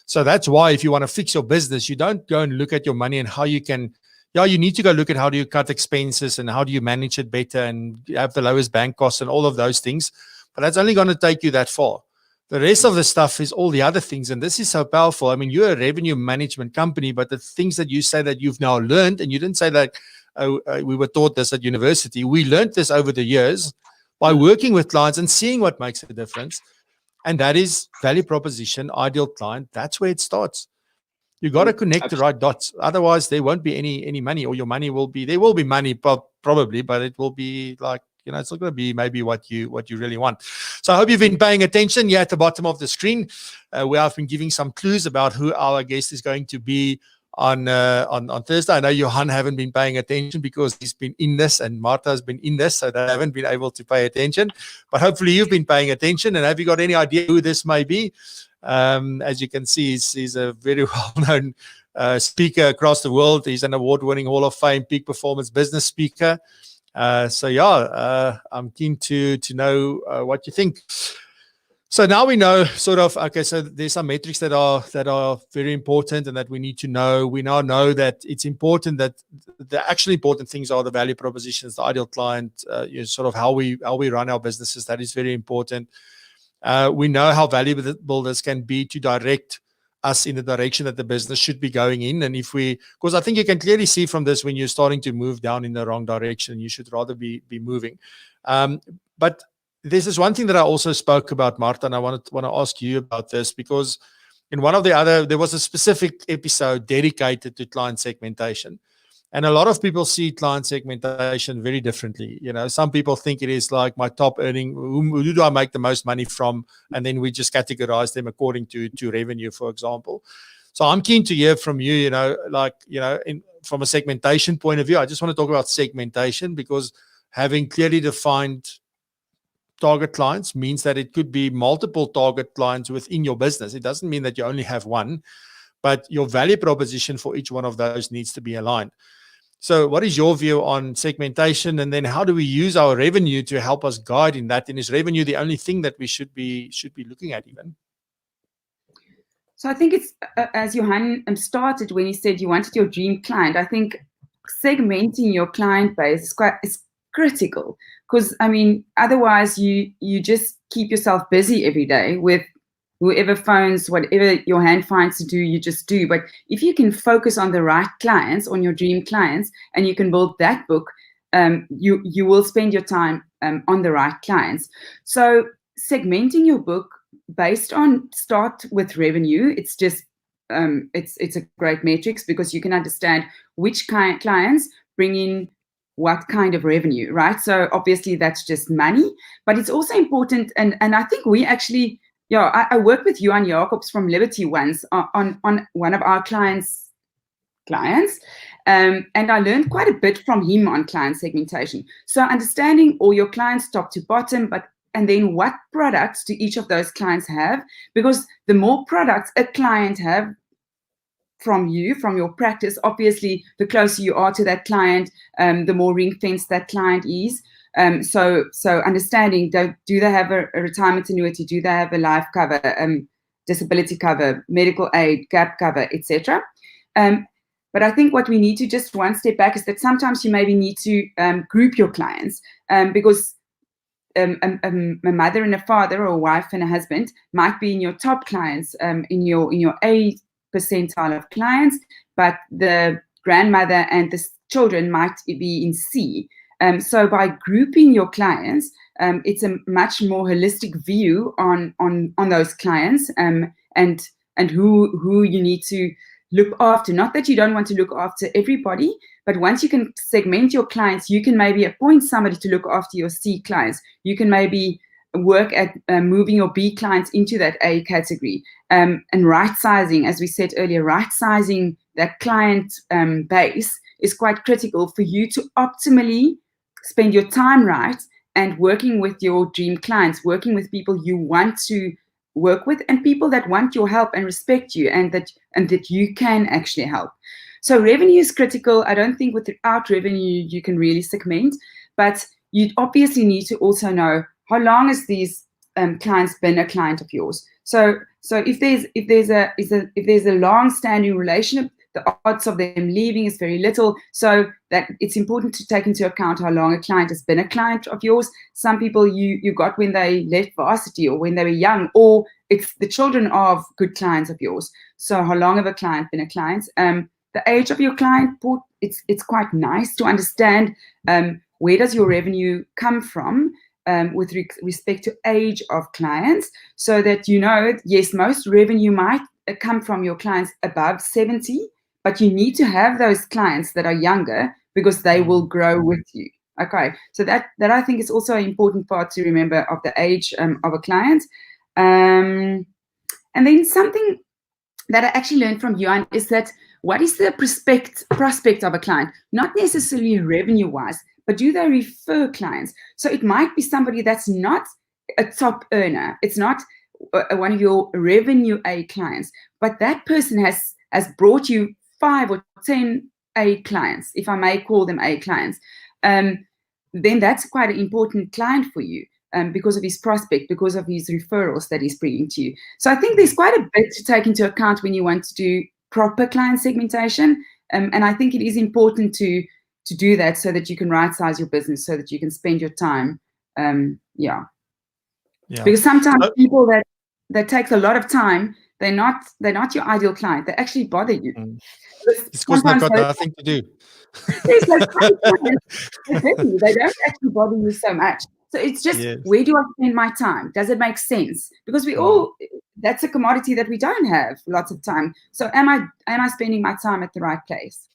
S1: So that's why if you want to fix your business, you don't go and look at your money and how you can, you need to go look at how do you cut expenses and how do you manage it better and have the lowest bank costs and all of those things. But that's only going to take you that far. The rest of the stuff is all the other things. And this is so powerful. I mean, you're a revenue management company, but the things that you say that you've now learned, and you didn't say that we were taught this at university. We learned this over the years by working with clients and seeing what makes a difference. And that is value proposition, ideal client. That's where it starts. You got to connect the right dots. Otherwise, there won't be any money, or your money will be, there will be money probably, but it will be like, it's not going to be maybe what you really want. So I hope you've been paying attention here at the bottom of the screen, where I've been giving some clues about who our guest is going to be on Thursday. I know Johan haven't been paying attention because he's been in this and Martha has been in this, so they haven't been able to pay attention. But hopefully you've been paying attention. And have you got any idea who this may be? As you can see, he's a very well-known speaker across the world. He's an award-winning Hall of Fame peak performance business speaker. I'm keen to know what you think. So now we know sort of, okay, so there's some metrics that are very important and that we need to know. We now know that it's important that the actually important things are the value propositions, the ideal client, sort of how we run our businesses. That is very important. We know how valuable this can be to direct us in the direction that the business should be going in. And because I think you can clearly see from this, when you're starting to move down in the wrong direction, you should rather be moving. But this is one thing that I also spoke about, Martha, and I want to ask you about this, because in one of there was a specific episode dedicated to client segmentation. And a lot of people see client segmentation very differently. Some people think it is like my top earning, who do I make the most money from? And then we just categorize them according to revenue, for example. So I'm keen to hear from you, from a segmentation point of view. I just want to talk about segmentation, because having clearly defined target clients means that it could be multiple target clients within your business. It doesn't mean that you only have one, but your value proposition for each one of those needs to be aligned. So what is your view on segmentation? And then how do we use our revenue to help us guide in that? And is revenue the only thing that we should be looking at even?
S3: So I think it's, as Johan started when he said you wanted your dream client, I think segmenting your client base is critical, because otherwise you just keep yourself busy every day with whoever phones, whatever your hand finds to do, you just do. But if you can focus on the right clients, on your dream clients, and you can build that book, you will spend your time on the right clients. So segmenting your book start with revenue. It's just it's a great matrix, because you can understand which clients bring in what kind of revenue, right? So obviously that's just money, but it's also important. And I think we actually, I worked with Johan Jacobs from Liberty once on one of our clients, and I learned quite a bit from him on client segmentation. So understanding all your clients top to bottom, and then what products do each of those clients have? Because the more products a client have from your practice, obviously the closer you are to that client, the more ring-fenced that client is. So understanding, do they have a retirement annuity? Do they have a life cover, disability cover, medical aid, gap cover, etc.? But I think what we need to just one step back is that sometimes you maybe need to group your clients, because a mother and a father, or a wife and a husband might be in your top clients, in your A percentile of clients, but the grandmother and the children might be in C. So by grouping your clients, it's a much more holistic view on those clients, and and who you need to look after. Not that you don't want to look after everybody, but once you can segment your clients, you can maybe appoint somebody to look after your C clients. You can maybe work at moving your B clients into that A category. And right sizing, as we said earlier, right sizing that client base is quite critical for you to optimally spend your time right and working with your dream clients, working with people you want to work with and people that want your help and respect you and that you can actually help. So revenue is critical. I don't think without revenue you can really segment, but you obviously need to also know how long has these clients been a client of yours. So if there's a long-standing relationship, the odds of them leaving is very little. So that it's important to take into account how long a client has been a client of yours. Some people you got when they left varsity or when they were young, or it's the children of good clients of yours. So how long have a client been a client? The age of your client, it's quite nice to understand where does your revenue come from with respect to age of clients, so that you know, yes, most revenue might come from your clients above 70, but you need to have those clients that are younger because they will grow with you. Okay, so that I think is also an important part to remember of the age of a client. And then something that I actually learned from Johan is that what is the prospect of a client? Not necessarily revenue-wise, but do they refer clients? So it might be somebody that's not a top earner. It's not one of your revenue A clients, but that person has brought you 5 or 10 A clients, if I may call them A clients. Then that's quite an important client for you. Because of his prospect, because of his referrals that he's bringing to you. So I think there's quite a bit to take into account when you want to do proper client segmentation. And I think it is important to do that so that you can right size your business, so that you can spend your time. Yeah. Because sometimes people that takes a lot of time, they're not your ideal client. They actually bother you.
S1: It's because they've got nothing to do.
S3: There's like they don't actually bother you so much. So it's just, where do I spend my time? Does it make sense? Because we all, that's a commodity that we don't have lots of time. So am I spending my time at the right place?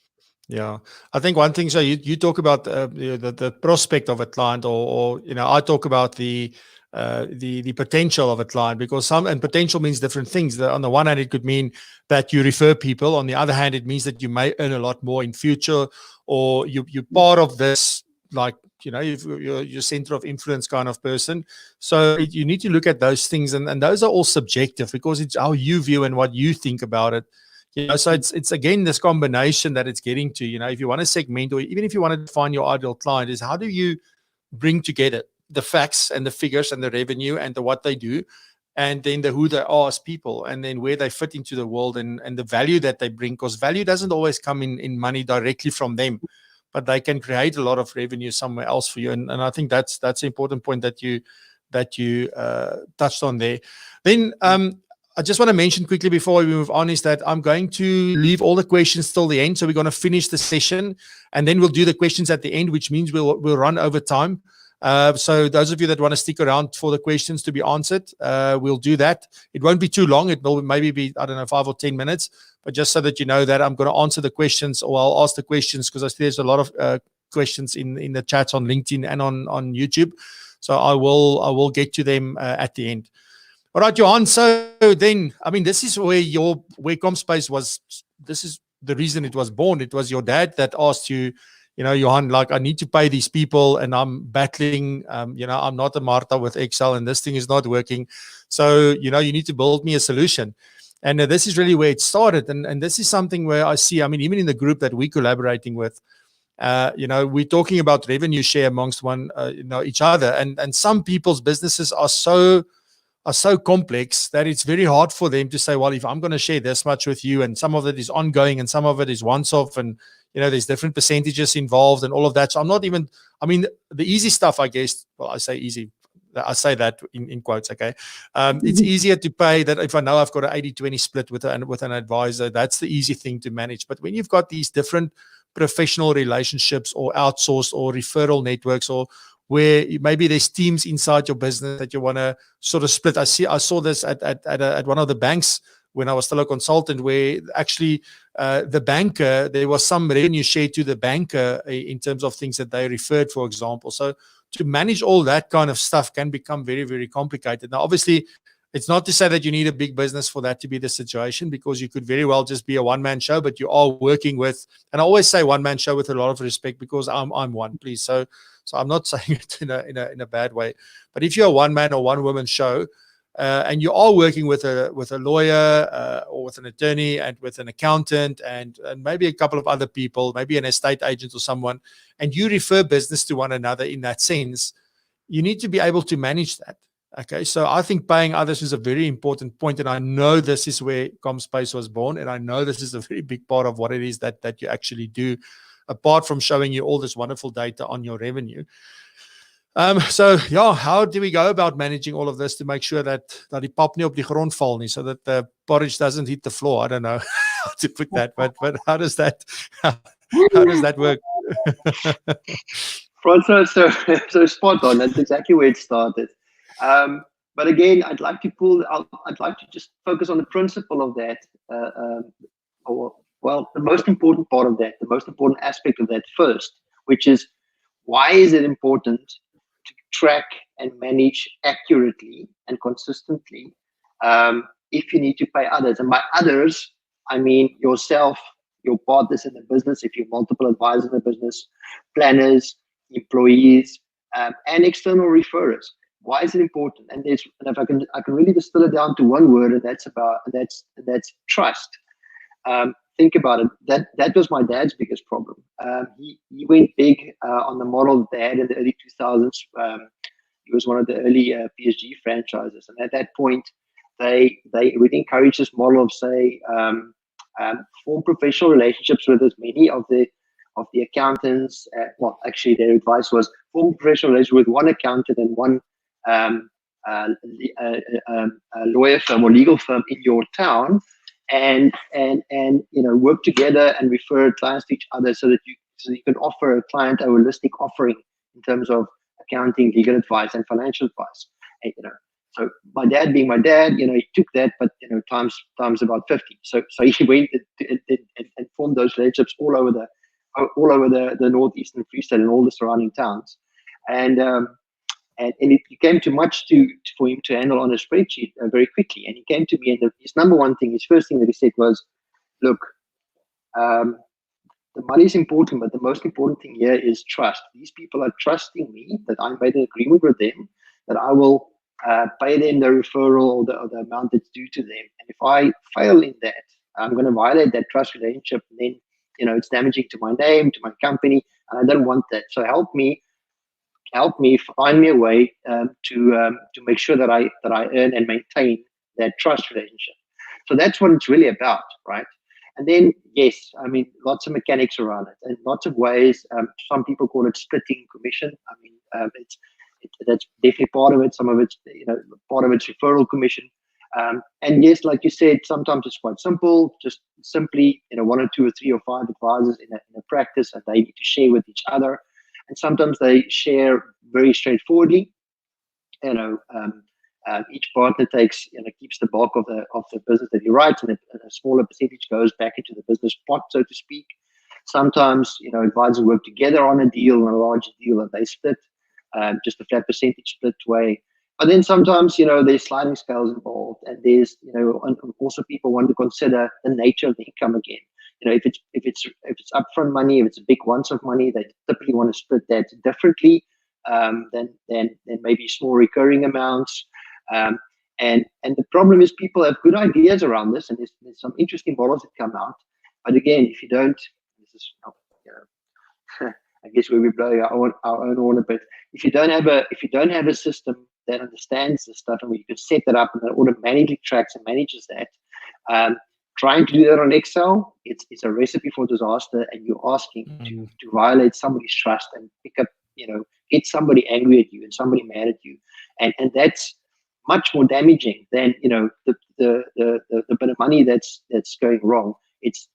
S1: Yeah, I think one thing, so you talk about the prospect of a client, or I talk about the potential of a client, because and potential means different things. On the one hand, it could mean that you refer people. On the other hand, it means that you may earn a lot more in future, or you're part of this, like, you're center of influence kind of person. So you need to look at those things, and those are all subjective, because it's how you view and what you think about it. So it's again this combination that it's getting to. If you want to segment, or even if you want to define your ideal client, is how do you bring together the facts and the figures and the revenue and the what they do, and then the who they are as people, and then where they fit into the world, and the value that they bring, because value doesn't always come in money directly from them, but they can create a lot of revenue somewhere else for you. And I think that's an important point that you touched on there. Then I just want to mention quickly before we move on is that I'm going to leave all the questions till the end. So we're going to finish the session, and then we'll do the questions at the end, which means we'll run over time. So those of you that want to stick around for the questions to be answered, we'll do that. It won't be too long. It will maybe be, 5 or 10 minutes, but just so that you know that I'm going to answer the questions, or I'll ask the questions, because I see there's a lot of questions in the chats on LinkedIn and on YouTube. So I will get to them at the end. All right, Johan. So then, this is where Commspace was. This is the reason it was born. It was your dad that asked you, Johan, like, I need to pay these people, and I'm battling. I'm not a Martha with Excel, and this thing is not working. So, you need to build me a solution. And this is really where it started. And this is something where I see, even in the group that we're collaborating with, we're talking about revenue share amongst each other. And some people's businesses are so complex that it's very hard for them to say, well, if I'm going to share this much with you, and some of it is ongoing and some of it is once off, and there's different percentages involved and all of that. So I'm not even, the easy stuff, I guess, well, I say easy, I say that in quotes, okay. It's easier to pay that if I know I've got an 80-20 split with an advisor. That's the easy thing to manage. But when you've got these different professional relationships, or outsourced, or referral networks, or where maybe there's teams inside your business that you want to sort of split. I saw this at one of the banks, when I was still a consultant, where actually the banker, there was some revenue share to the banker in terms of things that they referred, for example. So to manage all that kind of stuff can become very, very complicated. Now, obviously, it's not to say that you need a big business for that to be the situation, because you could very well just be a one-man show, but you are working with, and I always say one-man show with a lot of respect, because I'm one, please. So I'm not saying it in a bad way. But if you're a one-man or one-woman show, and you are working with a lawyer or with an attorney and with an accountant and maybe a couple of other people, maybe an estate agent or someone, and you refer business to one another in that sense, you need to be able to manage that. Okay, so I think paying others is a very important point, and I know this is where Commspace was born, and I know this is a very big part of what it is that you actually do, apart from showing you all this wonderful data on your revenue. So yeah, how do we go about managing all of this to make sure that die pap nie op die grond val nie, so that the porridge doesn't hit the floor? I don't know how to put that, but how does that work?
S2: Francois, so spot on. That's exactly where it started. But again, I'd like to just focus on the principle of that, the most important part of that, the most important aspect of that first, which is, why is it important to track and manage accurately and consistently if you need to pay others? And by others, I mean yourself, your partners in the business, if you're multiple advisors in the business, planners, employees, and external referrers. Why is it important? And if I can really distill it down to one word, and that's trust. Think about it. That was my dad's biggest problem. He went big on the model they had in the early 2000s. He was one of the early PSG franchises, and at that point, they would encourage this model of, say, form professional relationships with as many of the accountants. Well, actually, their advice was form professional relationships with one accountant and one lawyer firm or legal firm in your town, and work together and refer clients to each other, so that you can offer a client a holistic offering in terms of accounting, legal advice, and financial advice. And, so my dad, being my dad, he took that, but times about 50. So he went and formed those relationships all over the northeastern Free State and all the surrounding towns, and it became too much for him to handle on a spreadsheet very quickly. And he came to me, and his first thing that he said was, "Look, the money is important, but the most important thing here is trust. These people are trusting me that I made an agreement with them that I will pay them the referral or the amount that's due to them. And if I fail in that, I'm going to violate that trust relationship. And then, it's damaging to my name, to my company, and I don't want that. So help me, find me a way to make sure that I earn and maintain that trust relationship." So that's what it's really about, right? And then, yes, I mean, lots of mechanics around it and lots of ways. Some people call it splitting commission. I mean, that's definitely part of it. Some of it's, part of it's referral commission. And yes, like you said, sometimes it's quite simple. Just simply, 1 or 2 or 3 or 5 advisors in a practice, and they need to share with each other. And sometimes they share very straightforwardly. Each partner keeps the bulk of the business that he writes, and a smaller percentage goes back into the business pot, so to speak. Sometimes, advisors work together on a deal, on a larger deal, and they split just a flat percentage split way. But then sometimes, there's sliding scales involved, and there's, and also people want to consider the nature of the income again. If it's upfront money, if it's a big once-off money, they typically want to split that differently than maybe small recurring amounts. And the problem is, people have good ideas around this, and there's some interesting models that come out. But again, if you don't, this is, I guess where we blow our own horn a bit. If you don't have a system that understands this stuff and where you can set that up and that automatically tracks and manages that, trying to do that on Excel, it's a recipe for disaster, and you're asking to violate somebody's trust and pick up, get somebody angry at you and somebody mad at you, and that's much more damaging than the bit of money that's going wrong. It's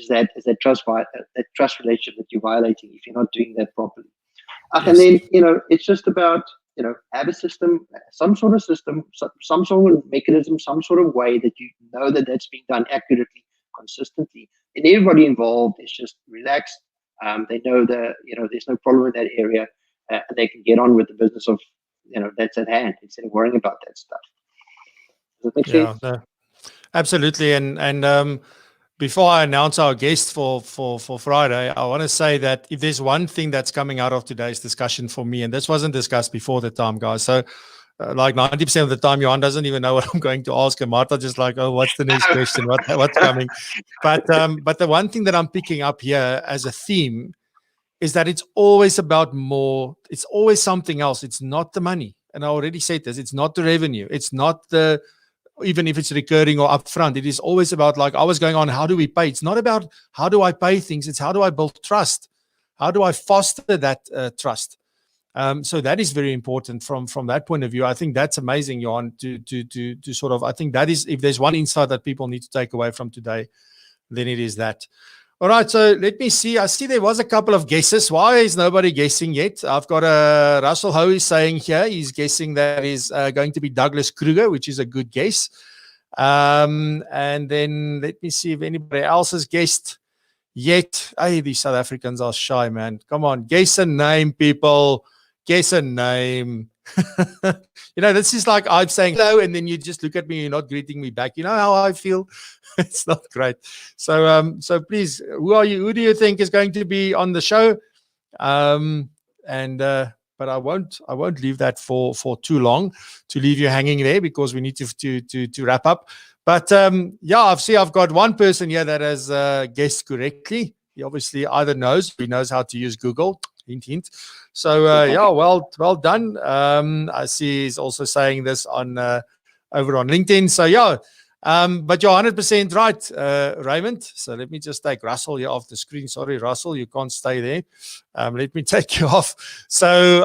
S2: that trust relationship that you're violating if you're not doing that properly. Yes. And then it's just about have a system, some sort of system, some sort of mechanism, some sort of way that you know that that's being done accurately, consistently, and everybody involved is just relaxed. They know that there's no problem in that area, and they can get on with the business of that's at hand instead of worrying about that stuff. Does that make sense?
S1: No, absolutely. And before I announce our guest for Friday, I want to say that if there's one thing that's coming out of today's discussion for me, and this wasn't discussed before the time, guys. So like 90% of the time, Johan doesn't even know what I'm going to ask, and Martha just like, oh, what's the next question? What's coming? But the one thing that I'm picking up here as a theme is that it's always about more. It's always something else. It's not the money. And I already said this. It's not the revenue. It's not the, even if it's recurring or upfront, it is always about, like I was going on, how do we pay? It's not about how do I pay things. It's how do I build trust? How do I foster that trust? So that is very important from that point of view. I think that's amazing, Johan, to sort of, I think that is, if there's one insight that people need to take away from today, then it is that. All right, so let me see. I see there was a couple of guesses. Why is nobody guessing yet? I've got Russell Hoey saying here, he's guessing that is going to be Douglas Kruger, which is a good guess. And then let me see if anybody else has guessed yet. Hey, these South Africans are shy, man. Come on, guess a name, people. Guess a name. This is like I'm saying hello, and then you just look at me, you're not greeting me back. You know how I feel? It's not great. So please, who are you? Who do you think is going to be on the show? But I won't leave that for too long to leave you hanging there, because we need to wrap up. But I've got one person here that has guessed correctly. He obviously either he knows how to use Google. Hint, hint. So well done. I see he's also saying this on over on LinkedIn. So but you're 100% right, Raymond. So let me just take Russell here off the screen. Sorry, Russell, you can't stay there. Let me take you off. So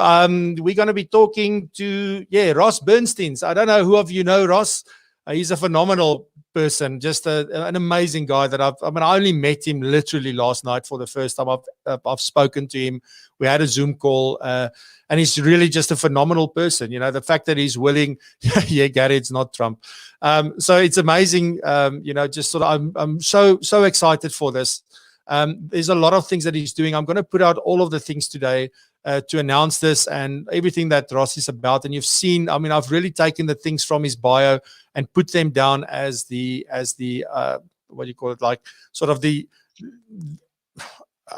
S1: we're going to be talking to Ross Bernstein. I don't know who of you know Ross. He's a phenomenal person, just an amazing guy that I only met him literally last night for the first time. I've spoken to him. We had a Zoom call, and he's really just a phenomenal person. The fact that he's willing, Gary, it's not Trump. So it's amazing. Just sort of, I'm so excited for this. There's a lot of things that he's doing. I'm going to put out all of the things today to announce this and everything that Ross is about. And you've seen, I've really taken the things from his bio and put them down as the what do you call it? Like sort of the,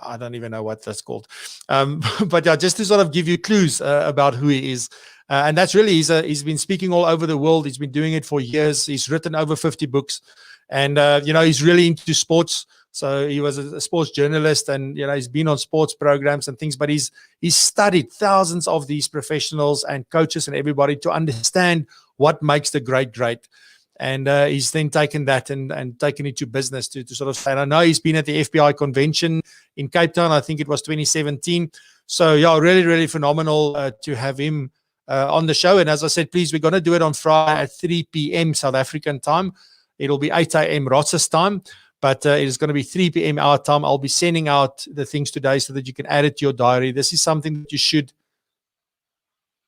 S1: I don't even know what that's called. But just to sort of give you clues about who he is. And that's really, he's been speaking all over the world. He's been doing it for years. He's written over 50 books, and, he's really into sports. So he was a sports journalist, and, he's been on sports programs and things, but he's studied thousands of these professionals and coaches and everybody to understand what makes the great. And he's then taken that and taken it to business to sort of say, and I know he's been at the FBI convention in Cape Town. I think it was 2017. So really, really phenomenal to have him on the show. And as I said, please, we're going to do it on Friday at 3 p.m. South African time. It'll be 8 a.m. Ross's time, but it is going to be 3 p.m. our time. I'll be sending out the things today so that you can add it to your diary. This is something that you should,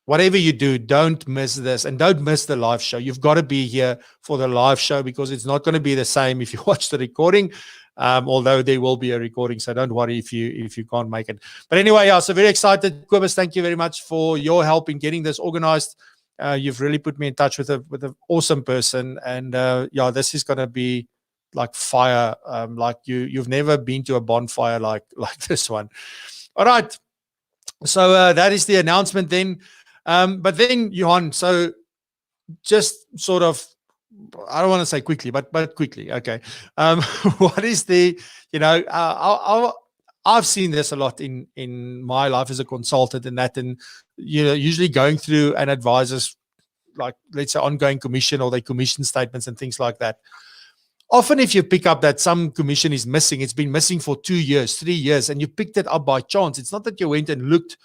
S1: whatever you do, don't miss this, and don't miss the live show. You've got to be here for the live show, because it's not going to be the same if you watch the recording, although there will be a recording. So don't worry if you can't make it. But anyway, so very excited. Kobus, thank you very much for your help in getting this organized. You've really put me in touch with an awesome person, and this is going to be like fire. Like you've never been to a bonfire like this one. All right. So that is the announcement then. But then, Johan, so just sort of, I don't want to say quickly, but quickly, okay. What is the, I've seen this a lot in my life as a consultant, and usually going through an advisor's, like, let's say, ongoing commission or their commission statements and things like that. Often if you pick up that some commission is missing, it's been missing for 2 years, 3 years, and you picked it up by chance. It's not that you went and looked.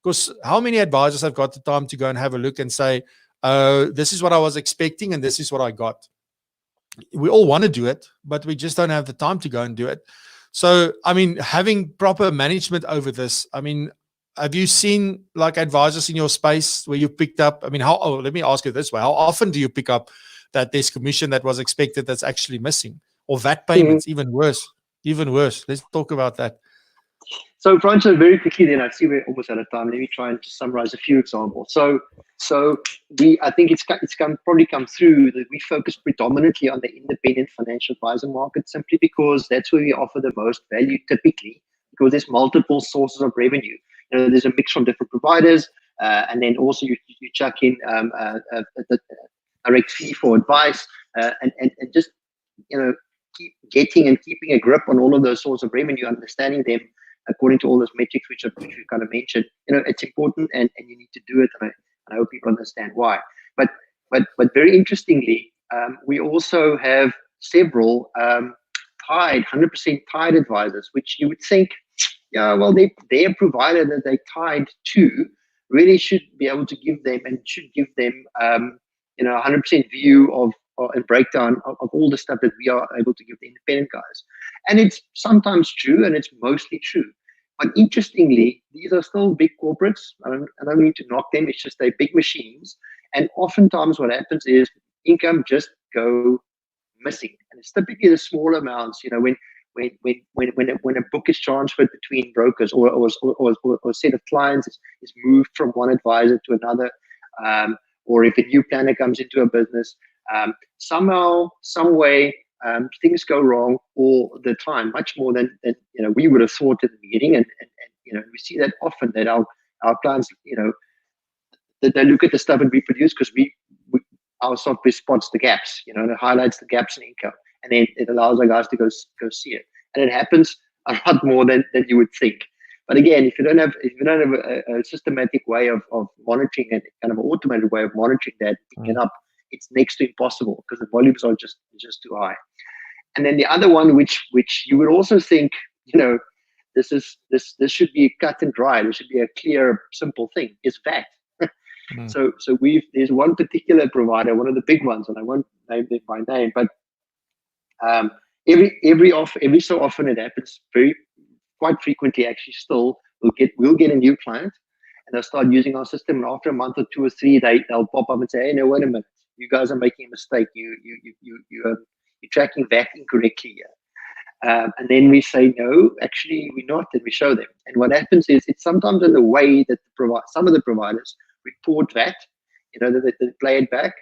S1: Because how many advisors have got the time to go and have a look and say, this is what I was expecting and this is what I got? We all want to do it, but we just don't have the time to go and do it. So, having proper management over this, have you seen like advisors in your space where you picked up? I mean, let me ask you this way: how often do you pick up that there's commission that was expected that's actually missing, or VAT payments? Even worse. Let's talk about that.
S2: So, Franco, very quickly, then I see we're almost out of time. Let me try and just summarize a few examples. So I think it's probably come through that we focus predominantly on the independent financial advisor market, simply because that's where we offer the most value typically, because there's multiple sources of revenue. There's a mix from different providers, and then also you chuck in the direct fee for advice, and just keep getting and keeping a grip on all of those sources of revenue, understanding them according to all those metrics which we kind of mentioned. It's important, and you need to do it, and I hope people understand why. But very interestingly, we also have several 100% tied advisors, which you would think, well, their provider that they tied to really should be able to give them 100% view of and breakdown of all the stuff that we are able to give the independent guys. And it's sometimes true, and it's mostly true. But interestingly, these are still big corporates. I don't mean to knock them. It's just they're big machines. And oftentimes what happens is income just go missing. And it's typically the small amounts, when a book is transferred between brokers, or a set of clients is moved from one advisor to another, or if a new planner comes into a business, somehow, some way, things go wrong all the time, much more than we would have thought at the beginning. And we see that often, that our clients, that they look at the stuff that we produce, because our software spots the gaps, and it highlights the gaps in income, and then it allows our guys to go see it. And it happens a lot more than you would think. But again, if you don't have a systematic way of monitoring, and kind of an automated way of monitoring that, picking it up, it's next to impossible, because the volumes are just too high. And then the other one, which you would also think, this should be cut and dry, this should be a clear, simple thing, is VAT. So there's one particular provider, one of the big ones, and I won't name them by name, but every so often it happens, quite frequently actually. Still, we'll get a new client, and they'll start using our system, and after a month or two or three, they'll pop up and say, "Hey, no, wait a minute, you guys are making a mistake. You're tracking VAT incorrectly here." And then we say, "No, actually we're not," and we show them. And what happens is, it's sometimes in the way that some of the providers report VAT, that they play it back.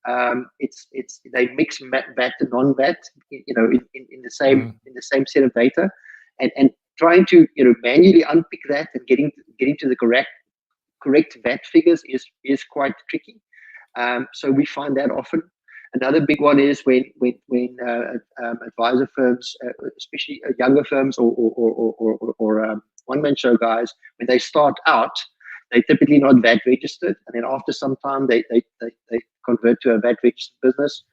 S2: They mix VAT and non-VAT, in the same set of data, and trying to manually unpick that and getting to the correct VAT figures is quite tricky. So we find that often. Another big one is when advisor firms, especially younger firms or one-man show guys, when they start out, they're typically not VAT registered, and then after some time they convert to a VAT registered business.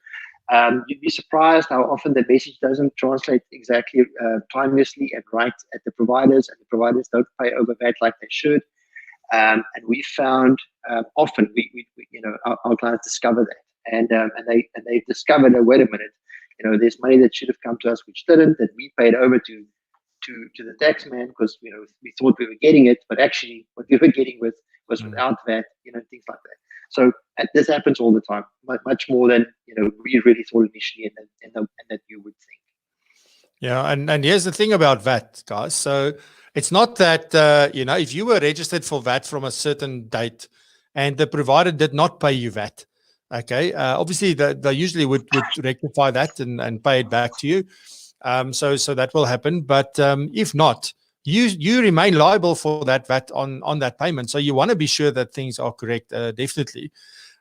S2: You'd be surprised how often the message doesn't translate exactly timelessly and right at the providers, and the providers don't pay over VAT like they should. And we found often our clients discover that, and they discovered that, wait a minute, there's money that should have come to us which didn't, that we paid over to the tax man, because we thought we were getting it, but actually what we were getting was without VAT, things like that. So this happens all the time, much more than we really thought initially, and that you would think.
S1: Yeah, and here's the thing about VAT, guys. So it's not that if you were registered for VAT from a certain date, and the provider did not pay you VAT, okay, obviously they usually would rectify that and pay it back to you. So that will happen, but if not, you remain liable for that VAT on that payment. So you want to be sure that things are correct, definitely.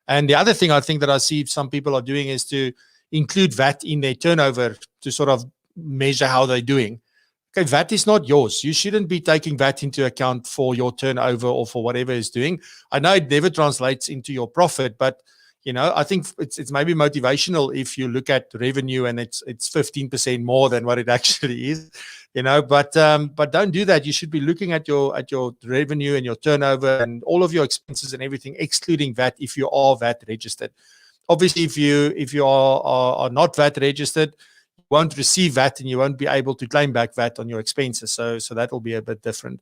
S1: And the other thing I think that I see some people are doing is to include VAT in their turnover to sort of measure how they're doing. Okay, VAT is not yours. You shouldn't be taking VAT into account for your turnover or for whatever it's doing. I know it never translates into your profit, but I think it's maybe motivational if you look at revenue and it's 15% more than what it actually is, but don't do that. You should be looking at your revenue and your turnover and all of your expenses and everything, excluding VAT, if you are VAT registered. Obviously, if you are not VAT registered, you won't receive VAT and you won't be able to claim back VAT on your expenses. So that will be a bit different.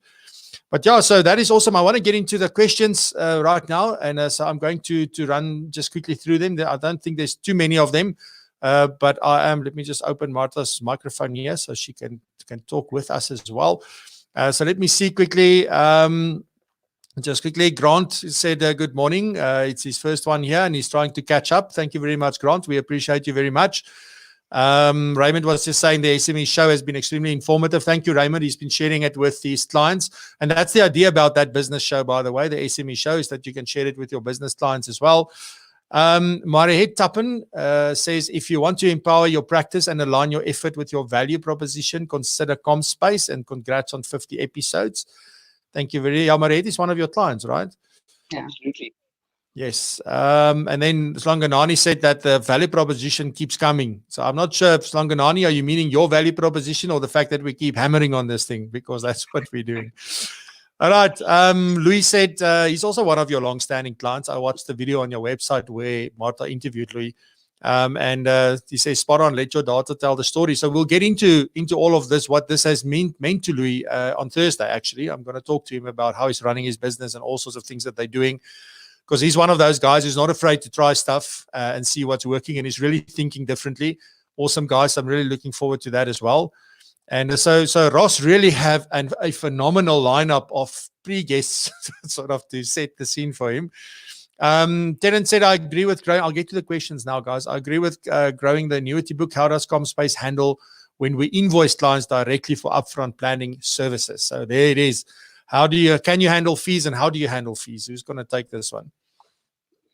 S1: But yeah, so that is awesome. I want to get into the questions right now. And so I'm going to run just quickly through them. I don't think there's too many of them. But let me just open Martha's microphone here so she can talk with us as well. So let me see quickly. Just quickly, Grant said good morning. It's his first one here and he's trying to catch up. Thank you very much, Grant. We appreciate you very much. Raymond was just saying the SME show has been extremely informative. Thank you, Raymond. He's been sharing it with his clients. And that's the idea about that business show, by the way, the SME show, is that you can share it with your business clients as well. Mariette Tappen says, if you want to empower your practice and align your effort with your value proposition, consider Commspace, and congrats on 50 episodes. Thank you very much. Mariette is one of your clients, right?
S2: Yeah. Absolutely.
S1: Yes. And then Slanganani said that the value proposition keeps coming. So I'm not sure if Slanganani, are you meaning your value proposition or the fact that we keep hammering on this thing, because that's what we're doing. All right. Louis said he's also one of your long-standing clients. I watched the video on your website where Martha interviewed Louis. And he says, spot on, let your data tell the story. So we'll get into all of this, what this has meant to Louis on Thursday, actually. I'm going to talk to him about how he's running his business and all sorts of things that they're doing. Because he's one of those guys who's not afraid to try stuff and see what's working, and he's really thinking differently. Awesome guys. I'm really looking forward to that as well. And so Ross really have a phenomenal lineup of pre-guests sort of to set the scene for him. Terence said, I agree with growing. I'll get to the questions now, guys. I agree with growing the annuity book. How does Commspace handle when we invoice clients directly for upfront planning services? So there it is. Can you handle fees, and how do you handle fees? Who's going to take this one?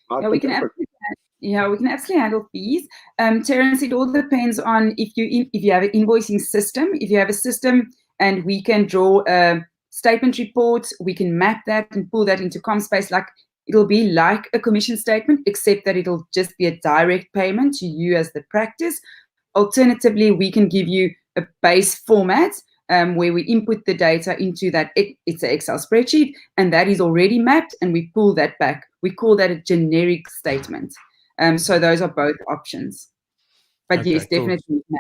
S3: Yeah, we can absolutely handle fees. Terence, it all depends on if you have an invoicing system. If you have a system and we can draw a statement report, we can map that and pull that into Commspace. Like, it'll be like a commission statement, except that it'll just be a direct payment to you as the practice. Alternatively, we can give you a base format where we input the data into that. It's an Excel spreadsheet, and that is already mapped, and we pull that back. We call that a generic statement. So those are both options. But okay, yes, definitely. Cool.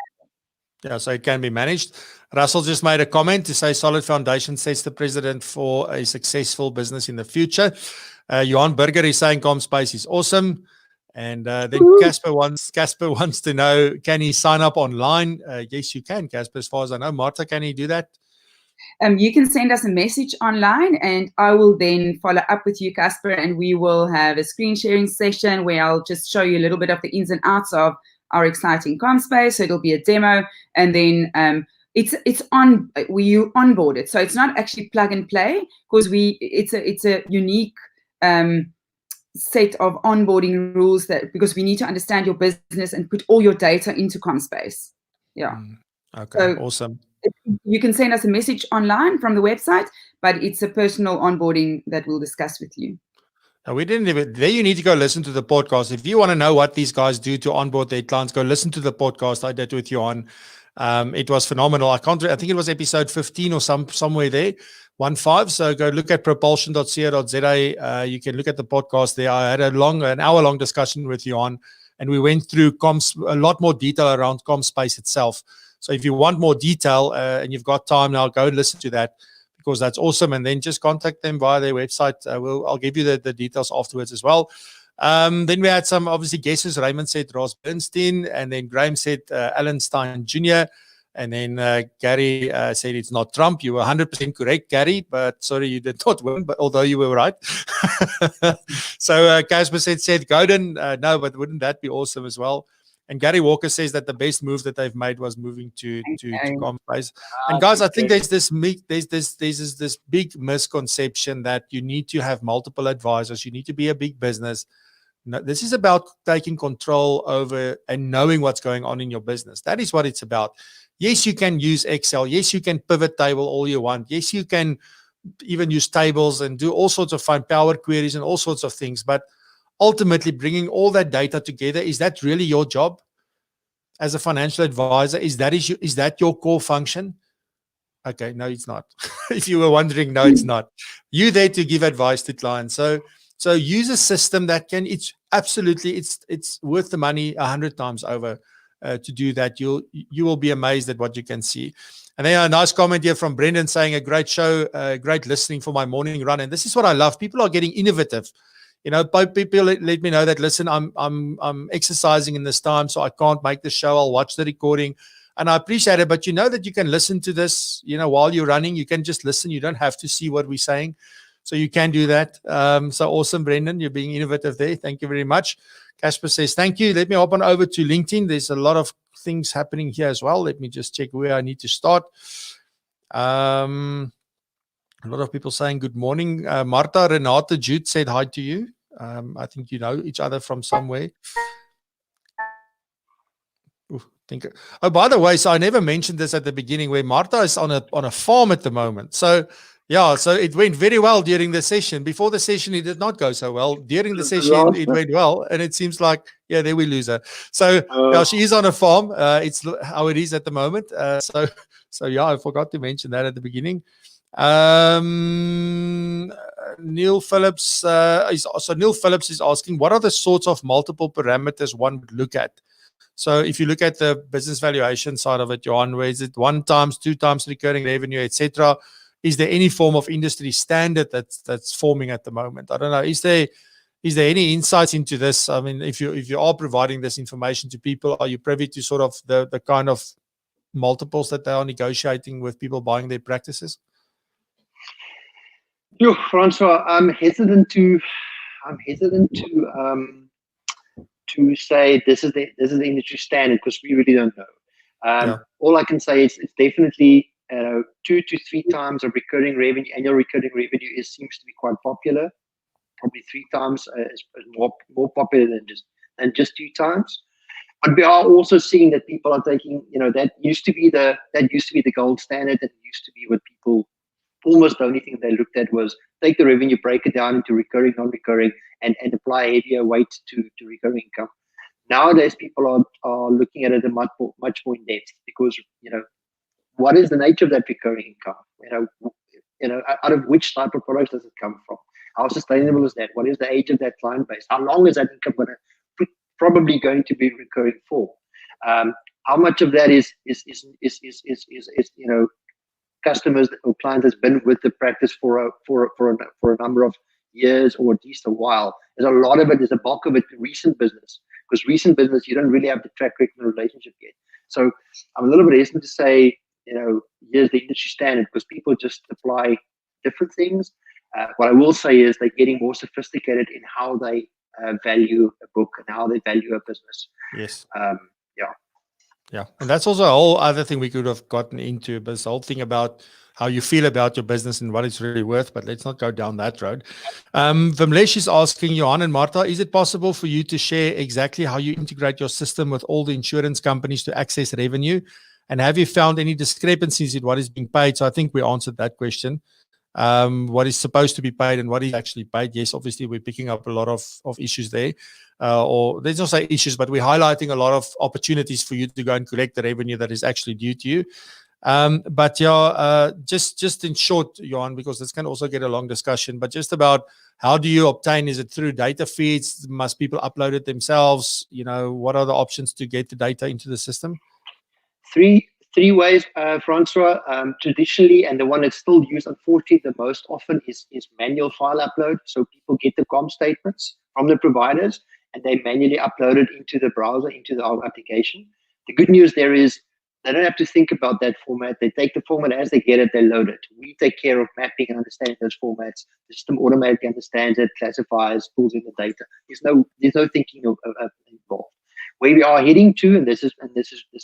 S1: Yeah, so it can be managed. Russell just made a comment to say solid foundation sets the precedent for a successful business in the future. Johan Burger is saying Commspace is awesome. And then Casper wants to know, can he sign up online? Yes, you can, Casper, as far as I know. Martha, can he do that?
S3: You can send us a message online, and I will then follow up with you, Casper, and we will have a screen sharing session where I'll just show you a little bit of the ins and outs of our exciting Commspace. So it'll be a demo, and then you onboard it. So it's not actually plug and play, because it's a unique set of onboarding rules because we need to understand your business and put all your data into Commspace. Yeah.
S1: Okay. So awesome.
S3: You can send us a message online from the website, but it's a personal onboarding that we'll discuss with you.
S1: We didn't even, there you need to go listen to the podcast. If you want to know what these guys do to onboard their clients, go listen to the podcast I did with Johan. It was phenomenal. I think it was episode 15 or somewhere there, 15. So go look at propulsion.co.za. You can look at the podcast there. I had an hour-long discussion with Johan, and we went through a lot more detail around Commspace itself. So if you want more detail and you've got time now, go and listen to that, because that's awesome. And then just contact them via their website. I'll give you the details afterwards as well. Then we had some obviously guesses. Raymond said Ross Bernstein, and then Graham said Alan Stein Jr., and then Gary said it's not Trump. You were 100% correct, Gary, but sorry you did not win, but although you were right. So Casper said Seth Godin. No, but wouldn't that be awesome as well? And Gary Walker says that the best move that they've made was moving to Commspace. And guys, I think there's this big misconception that you need to have multiple advisors. You need to be a big business. No, this is about taking control over and knowing what's going on in your business. That is what it's about. Yes, you can use Excel. Yes, you can pivot table all you want. Yes, you can even use tables and do all sorts of fun Power Queries and all sorts of things. But ultimately, bringing all that data together, is that really your job as a financial advisor? Is that your core function? Okay, no, it's not. If you were wondering, no, it's not. You're there to give advice to clients. So use a system that can. It's absolutely it's worth the money 100 times over. to do that, you will be amazed at what you can see. And then a nice comment here from Brendan saying, a great show, great listening for my morning run. And this is what I love. People are getting innovative. You know, people let me know that, listen, I'm exercising in this time, so I can't make the show. I'll watch the recording. And I appreciate it. But you know that you can listen to this, you know, while you're running. You can just listen. You don't have to see what we're saying. So you can do that. So awesome, Brendan. You're being innovative there. Thank you very much. Casper says, thank you. Let me hop on over to LinkedIn. There's a lot of things happening here as well. Let me just check where I need to start. A lot of people saying good morning. Marta Renata Jude said hi to you. I think you know each other from somewhere. Oh, by the way, so I never mentioned this at the beginning, where Marta is on a farm at the moment. So yeah, so it went very well during the session. Before the session, it did not go so well. During the session, it went well, and it seems like, yeah, there we lose her. So yeah, she is on a farm. It's how it is at the moment. So yeah, I forgot to mention that at the beginning. Neil Phillips is asking, what are the sorts of multiple parameters one would look at? So if you look at the business valuation side of it, Johan, where is it 1 times, 2 times recurring revenue, etc.? Is there any form of industry standard that's forming at the moment? I don't know. Is there any insights into this? I mean, if you are providing this information to people, are you privy to sort of the kind of multiples that they are negotiating with people buying their practices?
S2: Francois, I'm hesitant to say this is the industry standard, because we really don't know. All I can say is it's definitely 2 to 3 times of recurring revenue. Annual recurring revenue seems to be quite popular. Probably 3 times is more popular than just 2 times. But we are also seeing that people are taking, that used to be the gold standard. That used to be what people, almost the only thing they looked at was take the revenue, break it down into recurring, non-recurring, and apply a heavier weight to recurring income. Nowadays, people are looking at it much more in depth, because what is the nature of that recurring income? Out of which type of products does it come from? How sustainable is that? What is the age of that client base? How long is that income probably going to be recurring for? How much of that is customers or clients has been with the practice for a number of years, or at least a while? There's a lot of it. There's a bulk of it recent business, because recent business you don't really have the track record relationship yet. So I'm a little bit hesitant to say, here's the industry standard, because people just apply different things. What I will say is they're getting more sophisticated in how they value a book and how they value a business.
S1: Yes. Yeah. And that's also a whole other thing we could have gotten into, but this whole thing about how you feel about your business and what it's really worth, but let's not go down that road. Vimlesh is asking, Johan and Marta, is it possible for you to share exactly how you integrate your system with all the insurance companies to access revenue? And have you found any discrepancies in what is being paid? So I think we answered that question. What is supposed to be paid and what is actually paid? Yes, obviously we're picking up a lot of issues there. Or let's not say issues, but we're highlighting a lot of opportunities for you to go and collect the revenue that is actually due to you. But yeah, just in short, Johan, because this can also get a long discussion, but just about how do you obtain? Is it through data feeds? Must people upload it themselves? What are the options to get the data into the system?
S2: Three ways, Francois. Traditionally, and the one that's still used, unfortunately, the most often is manual file upload. So people get the com statements from the providers, and they manually upload it into the browser, into our application. The good news there is they don't have to think about that format. They take the format as they get it, they load it. We take care of mapping and understanding those formats. The system automatically understands it, classifies, pulls in the data. There's no thinking involved. Where we are heading to, and this is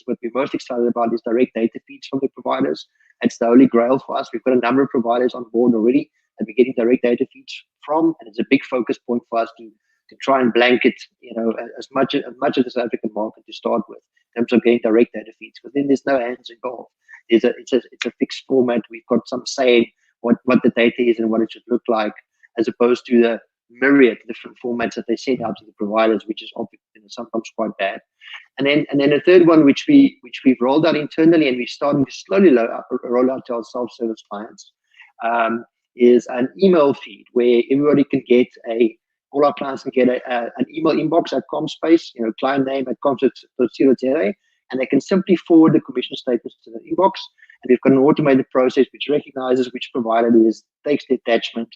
S2: what we're most excited about, is direct data feeds from the providers. It's the holy grail for us. We've got a number of providers on board already that we're getting direct data feeds from, and it's a big focus point for us to try and blanket, as much of the South African market to start with, in terms of getting direct data feeds. Because then there's no hands involved. It's a fixed format. We've got some say what the data is and what it should look like, as opposed to the myriad different formats that they send out to the providers, which is sometimes quite bad. And then a third one, which we've rolled out internally, and we're starting to slowly roll out to our self-service clients, is an email feed where everybody can get a All our clients can get an email inbox at Commspace, client name at commspace.co.za, and they can simply forward the commission statements to the inbox. And we've got an automated process which recognizes which provider it is, takes the attachment,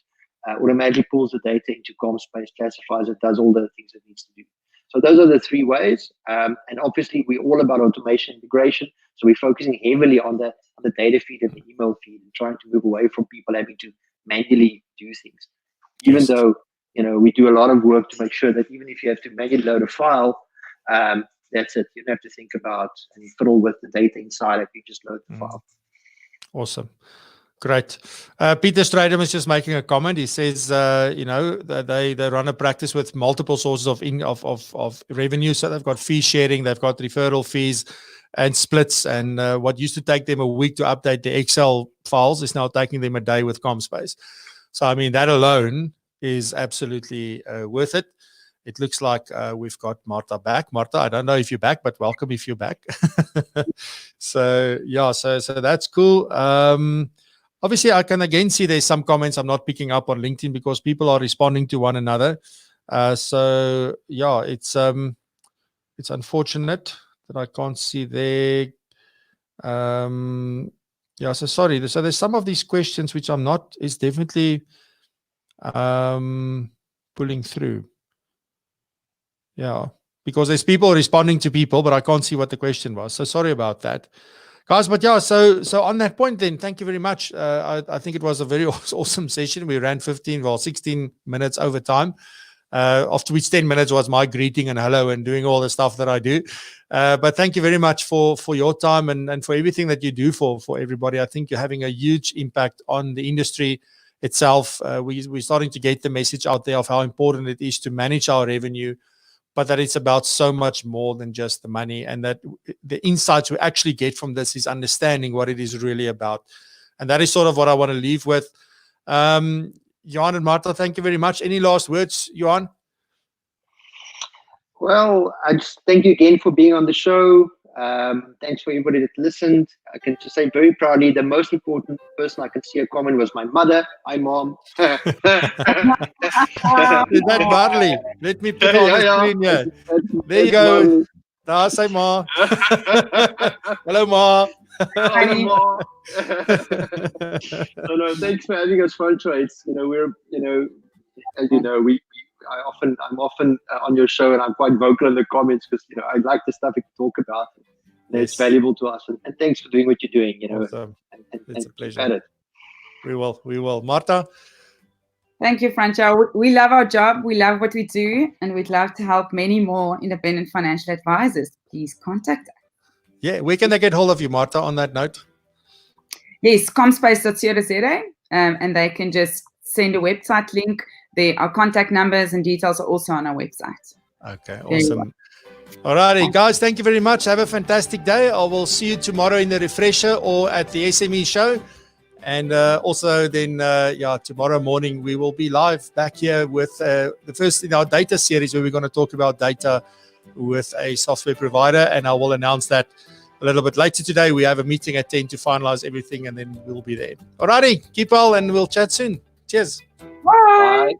S2: automatically pulls the data into Commspace, classifies it, does all the things it needs to do. So those are the 3 ways. And obviously, we're all about automation integration. So we're focusing heavily on the data feed and the email feed and trying to move away from people having to manually do things. Even though, we do a lot of work to make sure that even if you have to manually load a file, that's it. You don't have to think about and fiddle with the data inside it. You just load the file.
S1: Awesome. Great. Peter Stradum is just making a comment. He says, they run a practice with multiple sources of revenue. So they've got fee sharing, they've got referral fees and splits. And what used to take them a week to update the Excel files is now taking them a day with Commspace. So, I mean, that alone is absolutely worth it. It looks like we've got Martha back. Martha, I don't know if you're back, but welcome if you're back. So that's cool. Obviously, I can again see there's some comments I'm not picking up on LinkedIn because people are responding to one another. It's unfortunate that I can't see there. So sorry. So there's some of these questions which I'm not, is definitely pulling through. Yeah, because there's people responding to people, but I can't see what the question was. So sorry about that, guys. But yeah, so on that point, then thank you very much. I think it was a very awesome session. We ran 16 minutes over time. After which 10 minutes was my greeting and hello and doing all the stuff that I do. But thank you very much for your time and for everything that you do for everybody. I think you're having a huge impact on the industry itself. We're starting to get the message out there of how important it is to manage our revenue, but that it's about so much more than just the money, and that the insights we actually get from this is understanding what it is really about. And that is sort of what I want to leave with. Johan and Martha, thank you very much. Any last words, Johan?
S2: Well, I just thank you again for being on the show. Thanks for everybody that listened. I can just say very proudly, the most important person I could see a comment was my mother. Hi, Mom.
S1: Is that Barley? Let me put on the screen here. There you go. Now say Ma. Hello, Ma.
S2: Hi, Ma. No, thanks for having us, fun trades. As you know, I'm often on your show, and I'm quite vocal in the comments because I like the stuff you talk about. And it's valuable to us, and thanks for doing what you're doing.
S1: Awesome. It's a pleasure. We will. Martha.
S3: Thank you, Franco. We love our job. We love what we do, and we'd love to help many more independent financial advisors. Please contact us.
S1: Yeah, where can they get hold of you, Martha, on that note?
S3: Yes, commspace.co.za, and they can just send a website link. Our contact numbers and details are also on our website.
S1: Okay, awesome. All righty, guys, thank you very much. Have a fantastic day. I will see you tomorrow in the refresher or at the SME show. And also then, tomorrow morning, we will be live back here with the first in our data series where we're going to talk about data with a software provider. And I will announce that a little bit later today. We have a meeting at 10 to finalize everything, and then we'll be there. All righty, keep well, and we'll chat soon. Cheers.
S3: Bye.